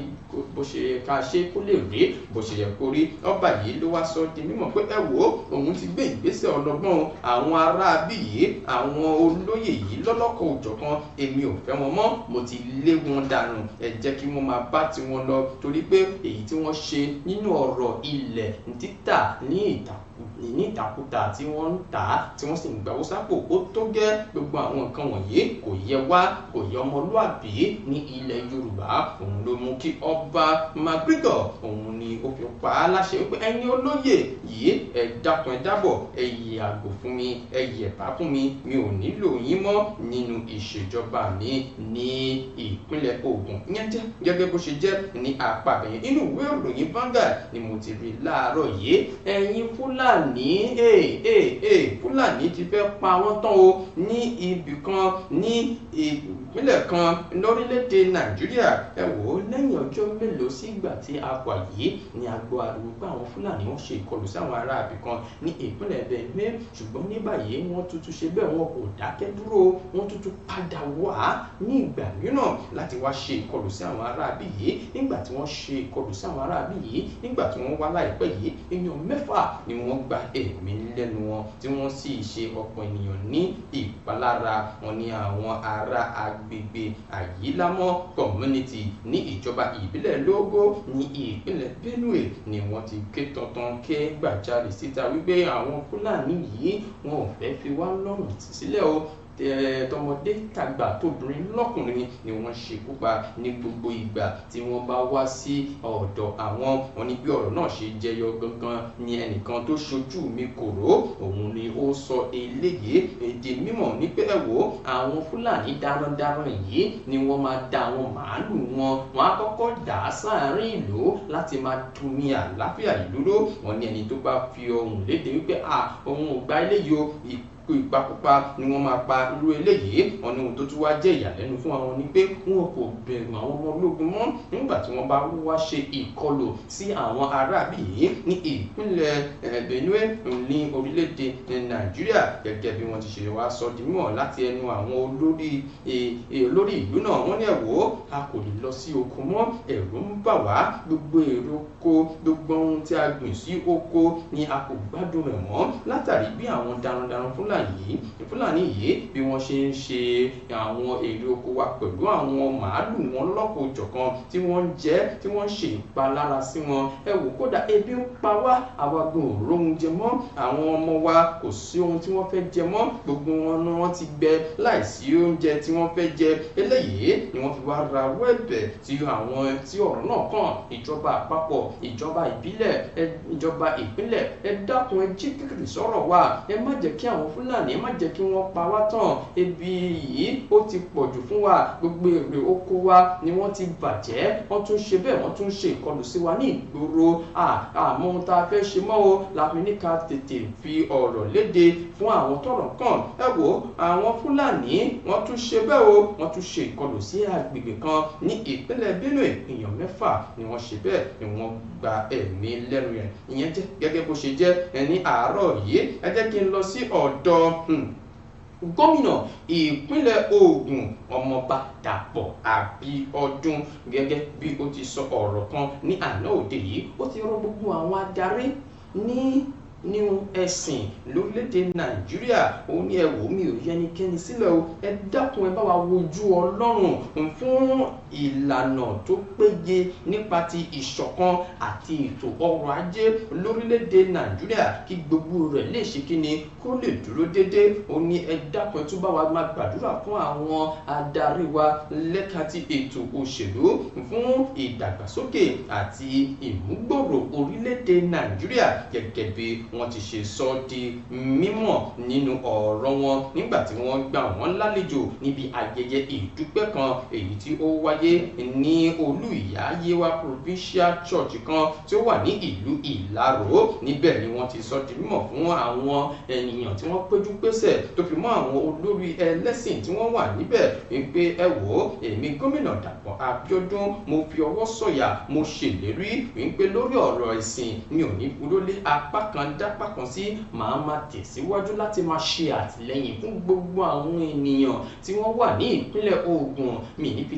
bó ṣe yẹ ká ṣe kó lè rí bó ṣe yẹ kó rí. Ọba yìí ló wá sọ di mímọ̀ pé ẹ wò òun ti gbé ìgbésẹ̀ ọlọ́gbọ́n àwọn aráabí yìí àwọn olóyè yìí lọ́lọ́kọ̀ òjọ̀kan èmi ò fẹ́ wọn mọ́ mo ti lé wọn dànù ẹ jẹ́ kí wọ́n máa bá tiwọn lọ torí pé èyí tí wọ́n ṣe nínú ọ̀rọ̀ ilẹ̀ títà ní ìtàkùtà tí wọ́n ń tà tí wọ́n sì ń gbàwó sápò ó tó gẹ́ gbogbo àwọn nǹkan wọ̀nyí kò yẹ wá kò yẹ ọmọlúàbí ní ilẹ̀ Yorùbá òun ló mú kí ọba Magrigo òun ni ó fi pa á láṣẹ wípé ẹ̀yin olóyè yìí ẹ dákun ẹ dábọ̀ ẹ yàgò fún mi ẹ yẹ̀bá fún mi mi ò nílò yín mọ́ nínú ìṣèjọba mi ní ìpínlẹ̀ Ògùn ìyẹn jẹ́ gẹ́gẹ́ bó ṣe jẹ́ ní apá bẹ̀yẹn inú ìwé ìròyìn Vanguard ni mo ti rí láàárọ̀ yìí ẹ̀yin Fúlàní ti fẹ́ pa wọ́n tán o ní ibì kan ní ìpínlẹ̀ kan lórílẹ̀‐èdè Nàìjíríà ẹ wò ó lẹ́yìn ọjọ́ mélòó sí ìgbà tí a wà yìí ni a gbọ́ ariwo pé àwọn Fúlàní wọ́n ṣe ìkọlù sí àwọn ará ibì kan ní ìpínlẹ̀ Benue ṣùgbọ́n ní báyìí wọ́n tuntun ṣe bẹ́ẹ̀ wọn kò dákẹ́ dúró wọ́n tuntun padà wá ní ìgbà mìíràn láti wá ṣe ìkọlù sí àwọn ará ibì yìí nígbà tí wọ́n ṣe ìkọlù sí àwọn ará ibì yìí nígbà tí wọ́n wá láìpẹ́ yìí èèyàn 6 ni wọ́n gba ẹ̀mí lẹ́nu wọn tí wọ́n sì ṣe ọ̀pọ̀ ènìyàn ní ìpalára wọn ní àwọn ará agbègbè Àyílámọ́ community ní ìjọba ìbílẹ̀ Lógó ní ìpínlẹ̀ Benue ni wọ́n ti ké tantan ké gbàjarè síta wípé àwọn Fúlàní yìí wọn ò fẹ́ fi wá lọ́rùn sílẹ̀ o tọmọdé tàgbà tóbìnrin lọ́kùnrin ni wọ́n ṣekú pa ní gbogbo ìgbà tí wọ́n bá wá sí ọ̀dọ̀ àwọn wọn ní bí ọ̀rọ̀ náà ṣe jẹyọ gangan ni ẹnìkan tó ṣojú mi kòró òun ni ó sọ eléyìí èdè mímọ̀ ní pé ẹ wò àwọn Fúlàní darandaran yìí ni wọ́n máa da àwọn màálù wọn á kọ́kọ́ dà á sáàárín ìlú láti máa tumi àlàáfíà ìlú ró wọn ní ẹni tó bá fi ohùn léde wípé òun ò gba eléyìí o ìpakúpa ni wọ́n máa pa irú eléyìí wọn ní ohun tó tún wá jẹ́ ìyàlẹ́nu fún àwọn ni pé wọn kò bẹ̀rù àwọn ọmọ ológun mọ́ nígbà tí wọ́n bá wá ṣe ìkọlù sí àwọn aráàbí yìí ní ìpínlẹ̀ Benue ní orílẹ̀-èdè Nàìjíríà gẹ́gẹ́ bí wọ́n ti ṣe wá sọ di mímọ̀ láti ẹnu àwọn olórí ìlú náà wọ́n ní ẹ wò a kò lè lọ sí oko mọ́ ẹ̀rù ń bà wá gbogbo èrò oko gbogbo ohun tí a gbìn sí oko ni a kò gbádùn rẹ̀ mọ́ látàrí bí àwọn darandaran Fúlàní fúlàní yìí bí wọ́n ṣe ń ṣe àwọn èrè oko wa pẹ̀lú àwọn màálù wọn lọ́kọ̀ òjọ̀kan tí wọ́n ń jẹ tí wọ́n ń ṣe ìpalára sí wọn. ẹ wò kódà ebi ń pa wá àwa gan ò róhun jẹ mọ́, àwọn ọmọ wa kò sí ohun tí wọ́n fẹ́ jẹ mọ́, gbogbo wọn ni wọ́n ti gbẹ láìsí oúnjẹ tí wọ́n fẹ́ jẹ. eléyìí ni wọ́n fi wá rawọ́ ẹ̀bẹ̀ tí àwọn tí ọ̀rọ̀ náà kàn, ìjọba àpapọ̀, ìjọba ìbílẹ̀, ìjọba ìpínlẹ̀, ẹ dákun ẹ jí kékeré sọ̀rọ̀ wa, ẹ má jẹ́ kí àwọn fúlàní, ẹ má jẹ́ kí wọ́n pa wá tán. ebi yìí ó ti pọ̀jù fún wa, gbogbo èrè oko wa ni wọ́n ti bàjẹ́, wọ́n tún ṣe bẹ́ẹ̀, wọ́n tún ṣe ìkọlù sí wa ní ìgboro. àmọ́ ohun tá a fẹ́ ṣe mọ́ o, la fi ní ká tètè fi ọ̀rọ̀ léde fún àwọn tọ́rọ̀ kàn. ẹ wò àwọn fúlàní wọ́n tún ṣe bẹ́ẹ̀ o, wọ́n tún ṣe ìkọlù sí agbègbè kan ní ìpínlẹ̀ Benue, èèyàn 6 ni wọ́n ṣe bẹ́ẹ̀ ni wọ́n gba ẹ̀mí lẹ́nu rẹ̀. ìyẹn jẹ́ gẹ́gẹ́ bó ṣe jẹ́ ní àárọ̀ yìí. ẹ jẹ́ kí n lọ sí ọ̀dọ̀ gómìnà ìpínlẹ̀ Ògùn ọmọọba Dàpọ̀ Abíọ́dún, gẹ́gẹ́ bí ó ti sọ ọ̀rọ̀ kan ní àná òde yìí. ó ti rọ gbogbo àwọn adarí ní ẹ̀sìn lórílẹ̀‐èdè Nàìjíríà. ó ní ẹ wò mí ò yẹnikẹ́ni sílẹ̀ o, ẹ dákun ẹ bá wa wojú Ọlọ́run fún ìlànà tó péye nípa ti ìṣọ̀kan àti ètò ọrọ̀ ajé lórílẹ̀‐èdè Nàìjíríà kí gbogbo rẹ̀ lè ṣe kíni kó lè dúró déédéé. ó ní ẹ dákun ẹ tún bá wa máa gbàdúrà fún àwọn adarí wa lẹ́ka ti ètò òṣèlú fún ìdàgbàsókè àti ìmúgbòòrò orílẹ̀‐èdè Nàìjíríà gẹ́gẹ́ bí wọ́n ti ṣe sọ di mímọ̀ nínú ọ̀rọ̀ wọn nígbà tí wọ́n gbà wọ́n lálejò níbi ayẹyẹ ìdúpẹ́ kan èyí tí ó wáyé ní olú ìyá Yewa Provincial Church kan tí ó wà ní ìlú Ìlaró. níbẹ̀ ni wọ́n ti sọ di mímọ̀ fún àwọn ènìyàn tí wọ́n péjú pésẹ̀ tó fi mọ́ àwọn olórí ẹlẹ́sìn tí wọ́n wà níbẹ̀ wípé ẹ wò ó, èmi gómìnà Dàpọ̀ Abíọ́dún mo fi ọwọ́ sọ̀yà, mo ṣèlérí wípé lórí ọ̀rọ̀ ẹ̀sìn mi ò ní dúró lé apá kan dápá kan sí, màá máa tẹ̀síwájú láti máa ṣe àtìlẹ́yìn fún gbogbo àwọn ènìyàn tí wọ́n wà ní ìpínlẹ̀ Ògùn. mi ò ní fi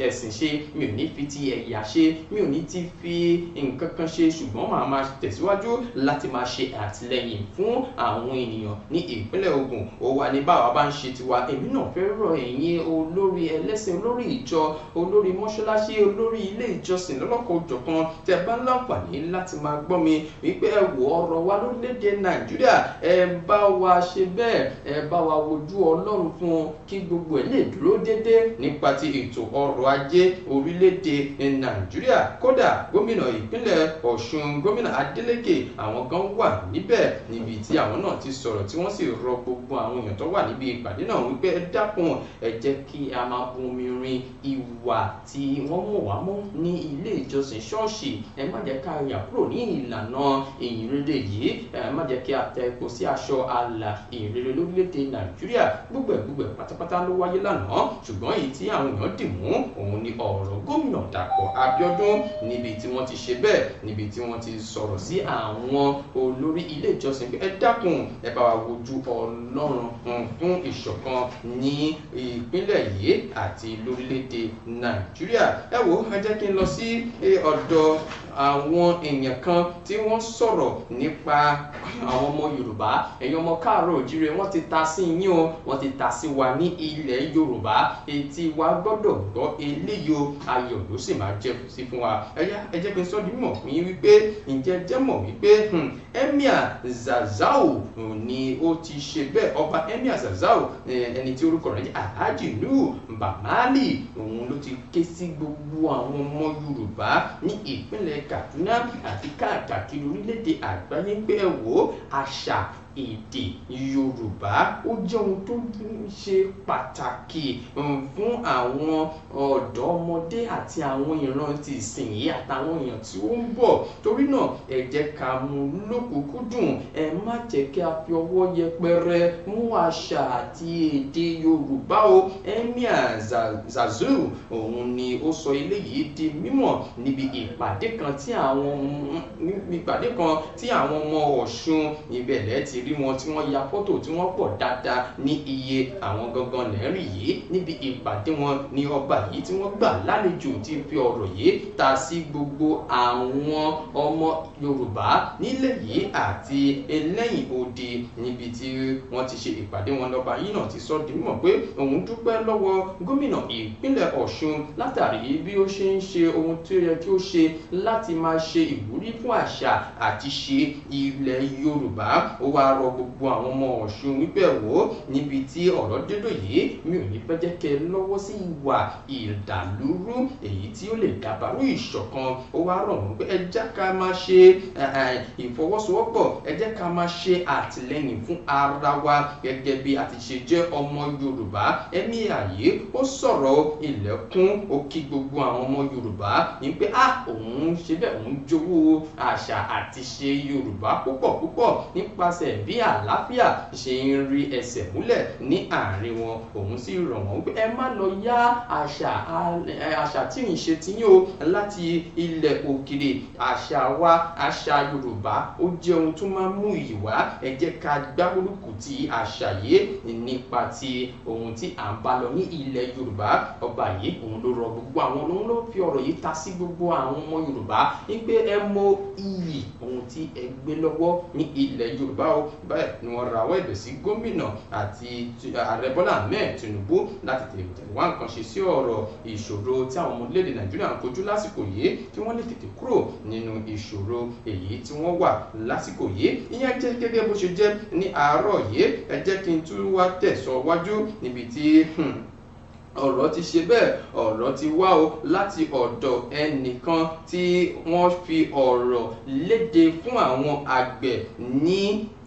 ẹ̀sìn ṣe, mi ò ní fi ti ẹ̀yà ṣe, mi ò ní ti fi nǹkan kan ṣe, ṣùgbọ́n màá máa tẹ̀síwájú láti máa ṣe àtìlẹ́yìn fún àwọn ènìyàn ní ìpínlẹ̀ Ògùn. ó wà ní báwa bá ń ṣe tiwa, èmi náà fẹ́ rọ̀ ẹ̀yin olórí ẹlẹ́sìn, olórí ìjọ, olórí mọ́ṣáláṣí, olórí ilé ìjọsìn lọ́lọ́kan òjọ̀kan tẹ́ bá láǹfààní láti máa gbọ́ mi wípé ẹ wò ọ̀rọ̀ wa lórílẹ̀‐èdè Nàìjíríà, ẹ bá wa ṣe bẹ́ẹ̀, ẹ bá wa wojú Ọlọ́run fún kí gbogbo ẹ̀ lè dúró déédéé nípa ti ètò ọrọ̀ ajé orílẹ̀‐èdè Nàìjíríà. kódà gómìnà ìpínlẹ̀ Ọ̀ṣun, gómìnà Adeleke, àwọn kan wà níbẹ̀ níbi tí àwọn náà ti sọ̀rọ̀ tí wọ́n sì rọ gbogbo àwọn èèyàn tó wà níbi ìpàdé náà wípé ẹ dákun ẹ jẹ́ kí a máa bomi rin ìwà tí wọ́n mọ̀ wá mọ́ ní ilé ìjọsìn ṣọ́ọ̀ṣì. ẹ má jẹ́ ká yà kúrò ní ìlànà ìyìnrere yìí, ẹ má jẹ́ kí a tẹ epo sí aṣọ ààlà ìrere lórílẹ̀‐èdè Nàìjíríà. gbogbo pátápátá ló wáyé lánàá, ṣùgbọ́n èyí tí àwọn èèyàn dì mú òun ni ọ̀rọ̀ gómìnà Dàpọ̀ Abíọ́dún níbi tí wọ́n ti ṣe bẹ́ẹ̀, níbi tí wọ́n ti sọ̀rọ̀ sí àwọn olórí ilé ìjọsìn pé ẹ dákun ẹ bá wa wojú Ọlọ́run fún ìṣọ̀kan ní ìpínlẹ̀ yìí àti lórílẹ̀‐èdè Nàìjíríà. ẹ wò ẹ jẹ́ kí n lọ sí ọ̀dọ̀ àwọn èèyàn kan tí wọ́n sọ̀rọ̀ nípa àwọn ọmọ Yorùbá. ẹ̀yin ọmọ káàárọ̀ òjíire, wọ́n ti ta sí yín o, wọ́n ti ta sí wa ní ilẹ̀ Yorùbá. etí wa gbọ́dọ̀ gbọ́ eléyìí o, ayọ̀ ló sì máa jẹ́ sí fún wa. ẹ jẹ́ kí n sọ di mímọ̀ fún yín wípé ǹjẹ́ jẹ́ mọ̀ wípé Emir Zazzau ni ó ti ṣe bẹ́ẹ̀. ọba Emir Zazzau ẹni tí orúkọ rẹ̀ jẹ́ Alhaji Nuhu Bamali, òun ló ti ké sí gbogbo àwọn ọmọ Yorùbá ní ìpínlẹ̀ Kaduna àti káàkiri orílẹ̀-èdè àgbáyé pé ẹ wò àṣà èdè Yorùbá ó jẹ́ ohun tó ṣe pàtàkì fún àwọn ọ̀dọ́mọdé àti àwọn ìran ti ìsinyìí àtàwọn èèyàn tí ó ń bọ̀. torí náà ẹ jẹ́ ká mú lókùnkúndùn, ẹ má jẹ́ kí a fi ọwọ́ yẹpẹrẹ mú àṣà àti èdè Yorùbá o. Emir Zazzau òun ni ó sọ eléyìí di mímọ̀ níbi ìpàdé kan tí àwọn ọmọ Ọ̀ṣun ìbẹ̀lẹ̀ ti rí wọn tí wọ́n ya fọ́tò tí wọ́n pọ̀ dáadáa ní iye àwọn gangan lẹ́rì yìí níbi ìpàdé wọn ní ọba yìí tí wọ́n gbà lálejò ti fi ọ̀rọ̀ yìí ta sí gbogbo àwọn ọmọ Yorùbá nílẹ̀ yìí àti ẹlẹ́yìn odi níbi tí wọ́n ti ṣe ìpàdé wọn. Lọ́ba yìí náà ti sọ di mímọ̀ pé òun dúpẹ́ lọ́wọ́ gómìnà ìpínlẹ̀ Ọ̀ṣun látàrí bí ó ṣe ń ṣe ohun tí ó yẹ kí ó ṣe láti máa ṣe ìwúrí fún àṣà àti ṣe ilẹ̀ Yorùbá. Ó wá rọ gbogbo àwọn ọmọ Ọ̀ṣun wípé wò níbi tí ọ̀rọ̀ dédò yìí mi ò ní fẹ́ jẹ́ kẹ́ lọ́wọ́ sí ìwà ìdàlúrú èyí tí ó lè dàbàrú ìṣọ̀kan. Ó wá rọ̀ wọ́n pé ẹ jẹ́ ká máa ṣe ìfọwọ́sowọ́pọ̀, ẹ jẹ́ ká máa ṣe àtìlẹ́yìn fún ara wa gẹ́gẹ́ bí a ti ṣe jẹ́ ọmọ Yorùbá. Emir yìí ó sọ̀rọ̀ ilẹ̀kùn ó kí gbogbo àwọn ọmọ Yorùbá ní pé òun ṣe bẹ́ẹ̀ òun jowó àṣà àti ṣe Yorùbá púpọ̀ nípasẹ̀ bí àlàáfíà ṣe ń rí ẹsẹ̀ múlẹ̀ ní àárín wọn. Òun sì rọ̀ wọ́n pé ẹ má lọ yá àṣà tí ń ṣe tiyín o láti ilẹ̀ òkèrè. Àṣà wa, àṣà Yorùbá ó jẹ́ ohun tó máa ń mú iyì wá. Ẹ jẹ́ ká gbárùkù ti àṣà yìí nípa ti ohun tí à ń bá lọ ní ilẹ̀ Yorùbá. Ọba yìí òun ló rọ gbogbo àwọn òun ló fi ọ̀rọ̀ yìí ta sí gbogbo àwọn ọmọ Yorùbá wípé ẹ mọ iyì ohun tí ẹ gbé lọ́wọ́ ní ilẹ̀ Yorùbá o. Bẹ́ẹ̀ ni wọ́n rawọ́ ẹ̀bẹ̀ sí gómìnà àti ààrẹ Bọ́lá Ahmed Tinubu láti tètè wá nǹkan ṣe sí ọ̀rọ̀ ìṣòro tí àwọn ọmọ orílẹ̀-èdè Nàìjíríà ń kojú lásìkò yìí kí wọ́n lè tètè kúrò nínú ìṣòro èyí tí wọ́n wà lásìkò yìí. Ìyẹn jẹ́ gẹ́gẹ́ bó ṣe jẹ́ ní àárọ̀ yìí. Ẹ jẹ́ kí n tún wá tẹ̀síwájú níbi tí ọ̀rọ̀ ti ṣe bẹ́ẹ̀ ọ̀rọ̀ ti wá o láti ọ̀dọ̀ ẹnìkan tí wọ́n fi ọ̀rọ̀ léde fún àwọn àgbẹ̀ ní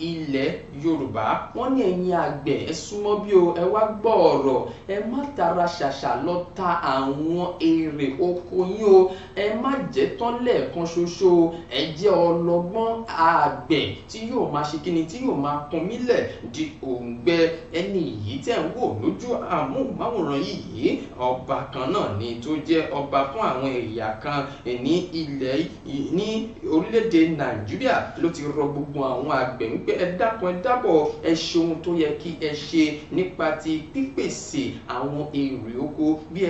ilẹ̀ Yorùbá. Wọ́n ní ẹ̀yin àgbẹ̀ ẹ súnmọ́ bí o, ẹ wá gbọ́ ọ̀rọ̀, ẹ má tara ṣàṣà lọ ta àwọn èrè oko yín o, ẹ má jẹ́ tán lẹ́ẹ̀kan ṣoṣo, ẹ jẹ́ ọlọ́gbọ́n àgbẹ̀ tí yóò máa ṣe kíni tí yóò máa pọnmílẹ̀ di òǹgbẹ. Ẹni yìí tẹ̀ ń wò lójú àmúhùnmáwòrán yìí ọba kan náà ni tó jẹ́ ọba fún àwọn ẹ̀yà kan ní ilẹ̀ ní orílẹ̀-èdè Nàìjíríà ló ti rọ gbogbo àwọn àgbẹ̀ wípé ẹ dákun ẹ dábọ̀ ẹ ṣe ohun tó yẹ kí ẹ ṣe nípa ti pípèsè àwọn èrè oko. Bí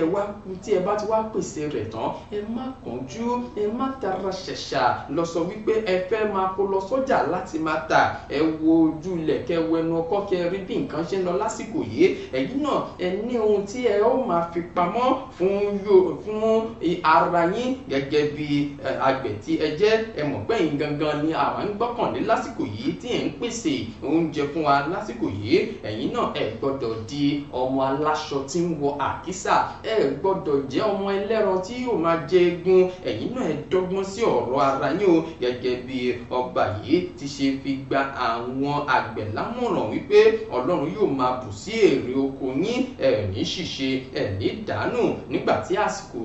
tí ẹ bá ti wá pèsè rẹ̀ tán ẹ má kánjú, ẹ má tara ṣẹ̀ṣà lọ sọ wípé ẹ fẹ́ máa kó lọ sọ́jà láti máa tà. Ẹ wo ojú ilẹ̀ kẹ wo ẹnu ọkọ́ kẹ rí bí nǹkan ṣe ń lọ lásìkò yìí. Ẹ̀yin náà ẹ ní ohun tí ẹ ó máa fi pamọ́ fún ara yín gẹ́gẹ́ bí àgbẹ̀ tí ẹ jẹ́. Ẹ mọ̀ pé ẹ̀yin gangan ni àwa ń gbọ́kànlé lásìkò yìí tí ẹ̀ ń pèsè oúnjẹ fún wa lásìkò yìí. Ẹ̀yin náà ẹ gbọ́dọ̀ di ọmọ aláṣọ tí ń wọ àkísà, ẹ gbọ́dọ̀ jẹ́ ọmọ ẹlẹ́ran tí yóò máa jẹ egun. Ẹ̀yin náà ẹ dọ́gbọ́n sí ọ̀rọ̀ ara yín o gẹ́gẹ́ bí ọba yìí ti ṣe fi gba àwọn àgbẹ̀ lámọ̀ràn wípé Ọlọ́run yóò máa bù sí èrè oko yín, ẹ ní ṣìṣe, ẹ ní dànù nígbà tí àsìkò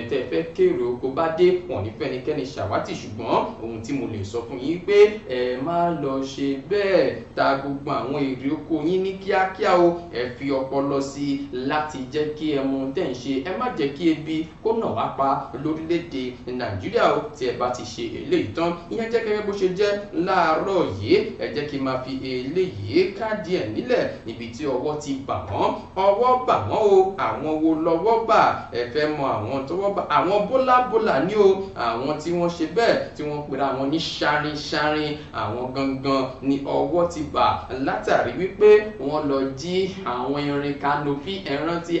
tẹ́ fẹ́ kéré oko bá dé. Wọ́n ní fẹ́nikẹ́ni ṣàwátì, ṣùgbọ́n ohun tí mo lè sọ fún yín pé ẹ má lọ ṣe bẹ́ẹ̀ ta gbogbo àwọn èrè oko yín ní kíákíá o. Ẹ fi ọpọlọ sí i láti jẹ́ kí ẹ mọ tẹ́ ń ṣe. Ẹ má jẹ́ kí ebi kó nà wá pa lórílẹ̀-èdè Nàìjíríà o tí ẹ bá ti ṣe eléyìí tán. Ìyẹn jẹ́ gẹ́gẹ́ bó ṣe jẹ́ láàárọ̀ yìí. Ẹ jẹ́ kí n máa fi eléyìí káàdì ẹ̀ nílẹ̀ níbi tí ọwọ́ ti bà wọ́n. Ọwọ́ bà wọ́n o. Àwọn wo lọ́wọ́ bà? Ẹ fẹ́ mọ àwọn tọ́wọ́ bà? Àwọn bólàbólà ni o. Àwọn tí wọ́n ṣe bẹ́ẹ̀ tí wọ́n pera wọn ní ṣárinṣárin. Àwọn gangan ni ọwọ́ ti bà látàrí wípé wọ́n lọ jí àwọn irin kanopi ẹran tí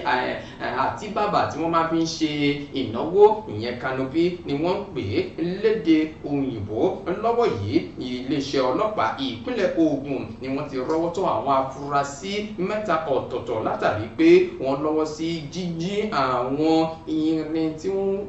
àti bàbà tí wọ́n máa fi ń ṣe ìnáwó. Ìyẹn kanopi ni wọ́n ń pè é lédè òyìnbó. Lọ́wọ́ yìí iléeṣẹ́ ọlọ́pàá ìpínlẹ̀ Ògùn ni wọ́n ti rọ́wọ́ tó àwọn afurasí mẹ́ta ọ̀tọ̀ọ̀tọ̀ látàrí pé wọ́n lọ́wọ́ sí jíjí àwọn irin tí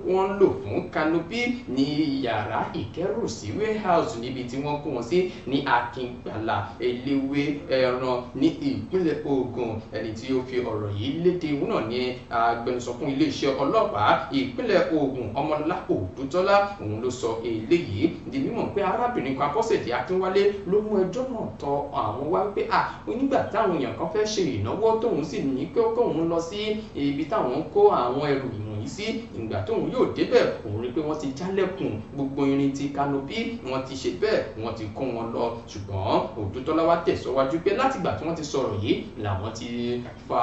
wọ́n ń lò fún kanopi ní yàrá ìkẹ́rùsí warehouse níbi tí wọ́n kó wọn sí ní Akíngbàlà eléwé ẹran ní ìpínlẹ̀ Ògùn. Ẹni tí ó fi ọ̀rọ̀ yìí léde òun náà ní agbẹnusọ fún iléeṣẹ́ ọlọ́pàá ìpínlẹ̀ Ògùn Ọmọlápò Dútọ́lá. Òun ló sọ eléyìí di mímọ̀ pé arábìnrin kan Abọ́sẹ̀dé Akínwálé ló mú ẹjọ́ náà tọ àwọn wá pé nígbà táwọn èèyàn kan fẹ́ ṣe ìnáwó tóun sì ní pé kóun lọ sí ibi táwọn ń kó àwọn ẹrù ìwọ̀nyí sí. Ìgbà tóun yóò débẹ̀ òun rí pé wọ́n ti jálẹ̀kùn gbogbo irin ti kanopi, wọ́n ti ṣe bẹ́ẹ̀ wọ́n ti kó wọn lọ. Ṣùgbọ́n ṣùgbọ́n Òdútọ́lá wá tẹ̀síwájú pé látìgbà tí wọ́n ti sọ̀rọ̀ yìí làwọn ti fa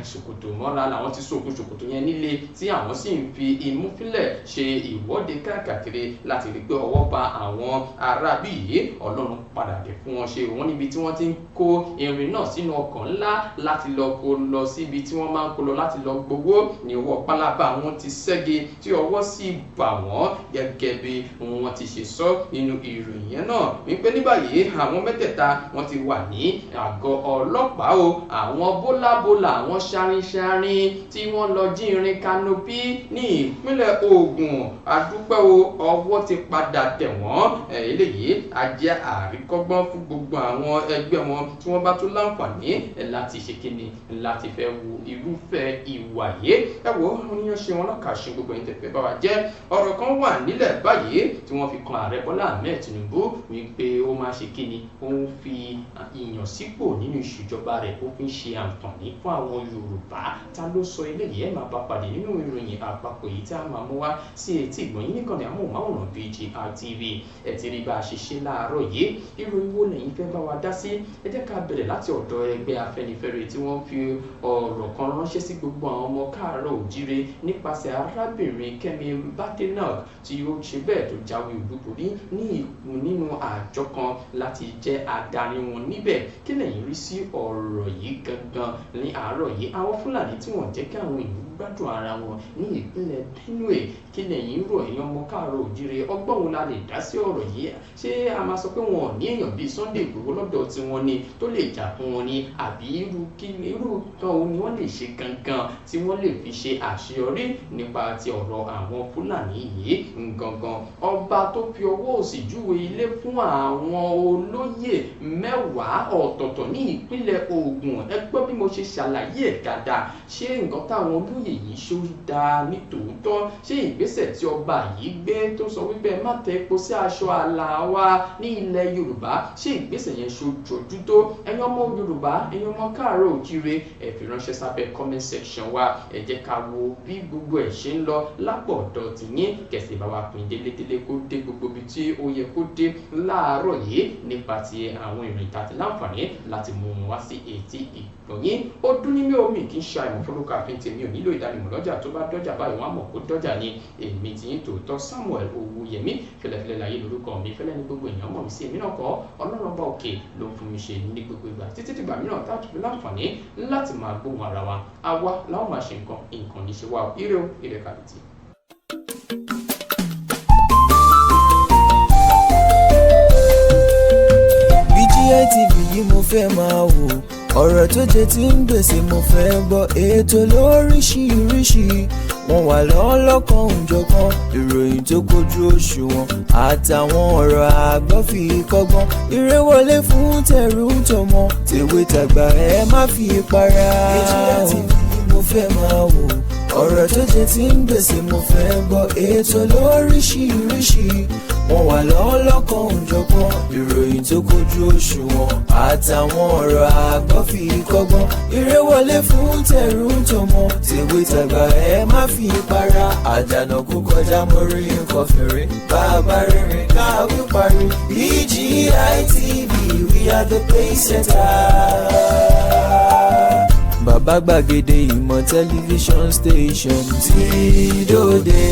ṣòkòtò mọ́ra, làwọn ti sókun ṣòkòtò yẹn nílé tí àwọn sì ń fi imú fílẹ̀ ṣe ìwọ́de káàkiri láti rí pé ọwọ́ bá àwọn aráabí yìí. Ọlọ́run padà dé fún wọn ṣe. Wọ́n níbi tí wọ́n ti ń kó irin náà sínú ọkọ̀ ńlá láti lọ kó lọ síbi tí wọ́n máa ń kó lọ láti lọ gbowó ní ọwọ́ pálábá wọn ti ṣẹ́gi tí ọwọ́ sì bà wọ́n gẹ́gẹ́ bí wọ́n ti ṣe sọ nínú ìròyìn yẹn náà wípé ní báyìí àwọn mẹ́tẹ̀ẹ̀ta wọ́n ti wà ní àgọ́ ọlọ́pàá o. Àwọn bólàbólà, àwọn ṣarinṣarin tí wọ́n lọ jí irin kanopi ní ìpínlẹ̀ Ògùn, àdúpẹ́ o, ọwọ́ ti padà tẹ̀ wọ́n. Eléyìí á jẹ́ àríkọ́gbọ́n fún gbogbo àwọn ẹgbẹ́ wọn tí wọ́n bá tún láǹfààní láti ṣe kíni, láti fẹ́ wo irúfẹ́ ìwà yìí. Ẹ wo oníyan ṣe wọn lọ́kàṣe gbogbo ẹ̀yin tẹ̀fẹ́ bá wa jẹ́. Ọ̀rọ̀ kan wà nílẹ̀ báyìí tí wọ́n fi kan ààrẹ Bọ́lá Ahmed Tinubu wípé ó máa ṣe kíni, ó ń fi ìyànsípò nínú ìṣèjọba rẹ̀ ó fi ń ṣe àǹfààní fún àwọn Yorùbá. Ta ló sọ eléyìí? Ẹ máa bá pàdé nínú ìròyìn àpapọ̀ yìí tí a máa mú wá sí etí ìgbọ̀nyín níkànnì amóhùnmáwòrán BGI TV. Ẹ ti rí bá a ṣe ṣe láàárọ̀ yìí. Ìròyìn wo lẹ́yìn fẹ́ bá wa dá sí? Ẹ jẹ́ ká bẹ̀rẹ̀ láti ọ̀dọ̀ ẹgbẹ́ Afenifere tí wọ́n fi ọ̀rọ̀ kan ránṣẹ́ sí gbogbo àwọn ọmọ káàárọ̀ òjíire nípasẹ̀ arábìnrin Kẹ́mi Badenoch tí ó ṣe bẹ́ẹ̀ tó jáwé olúborí nínú àjọ kan láti jẹ́ adarí wọn níbẹ̀. Kí lẹ́yìn rí sí ọ̀rọ̀ yìí gangan ní àárọ̀ yìí? Àwọn Fúlàní tí wọ́n jẹ́ kí àwọn èèyàn gbádùn ara wọn ní ìpínlẹ̀ Benue, kí lẹ́yìn rò ẹ̀yin ọmọ káàárọ̀ òjíire? Ọgbọ́n wo la lè dá sí ọ̀rọ̀ yìí? Ṣé a máa sọ pé wọn ò ní èèyàn bíi Sunday Igboho lọ́dọ̀ tí wọ́n ní tó lè jà fún wọn ni, àbí irú kan ni wọ́n lè ṣe gangan tí wọ́n lè fi ṣe àṣeyọrí nípa ti ọ̀rọ̀ àwọn Fúlàní yìí gangan? Ọba tó fi ọwọ́ òsì júwe ilé fún àwọn olóyè 10 ọ̀tọ̀ọ̀tọ̀ ní ìpínlẹ̀ Ògùn. Ẹ gbọ́ bí mo ṣe ṣàlàyé ẹ̀ dáadáa. Ṣé nǹkan táwọn olóyè yìí ṣó dáa ní tòótọ́? Ṣé ìgbésẹ̀ tí ọba yìí gbé tó sọ wípé ẹ má tẹ epo sí aṣọ àlà wa ní ilẹ̀ Yorùbá, ṣé ìgbésẹ̀ yẹn ṣó jọjú tó? Ẹ̀yin ọmọ Yorùbá, ẹ̀yin ọmọ káàárọ̀ òjíire, ẹ fi ránṣẹ́ sábẹ́ comment section wa. Ẹ jẹ́ ká wo bí gbogbo ẹ̀ ṣe ń lọ lápò ọ̀dọ̀ tìyín, kẹsì bá wa pín délédélé kó dé gbogbo ibi tí ó yẹ kó dé láàárọ̀ yìí nípa ti àwọn ìrìn tàti láǹfààní láti mú wọn wá sí etí ìgbọ̀nyín. Ó dún ní mí omi kì í ṣe àìmọ̀ fọ́lọ́kọ̀ àfin tèmi ò nílò ìdánimọ̀ lọ́jà, tó bá dọ́jà báyìí wọ́n á mọ̀ kó dọ́jà ni. Èmi tìyín tòótọ́ Samuel Owóyẹmí, fẹ́lẹ́fẹ́lẹ́ láyé lórúkọ mi, fẹ́lẹ́ ní gbogbo èèyàn mọ̀ mí sí. Èmi náà kọ́, Ọlọ́run ọba òkè ló ń fún mi ṣe ní gbogbo ìgbà títí dìgbà mìíràn tá a tún fi láǹfààní láti máa gbóhùn ara wa. Àwa láwọn máa ṣe nǹkan ní ṣe wá. Ire o, ire kàbìtì. BGI TV yìí mo fẹ́ máa wò, ọ̀rọ̀ tó jẹ ti ń gbèsè mo fẹ́ gbọ́, ètò lóríṣiríṣi wọ́n wà lọ́lọ́kan òjọ̀kan, ìròyìn tó kojú òṣùwọ̀n àtàwọn ọ̀rọ̀ àgbọ́ fi kọ́gbọ́n, eré wọlé fún tẹ̀rù tọmọ tèwe tàgbà ẹ má fi para. BGI TV mo fẹ́ máa wò, ọ̀rọ̀ tó jẹ ti ń gbèsè mo fẹ́ gbọ́, ètò lóríṣiríṣi wọ́n wà lọ́lọ́kan òjọ̀kan, ìròyìn tó kojú òṣùwọ̀n àtàwọn ọ̀rọ̀ àgbọ́ fi kọ́gbọ́n, eré wọlé fún tẹ̀rù tọmọ tèwe tàgbà ẹ má fi para. Àdànà kó kọjá mórí nǹkan fèrè, bàbá rere káwí parí. BGI TV, we are the pace setters. Bàbá gbàgede ìmọ̀ tẹlifíṣọ̀n station tí dòde.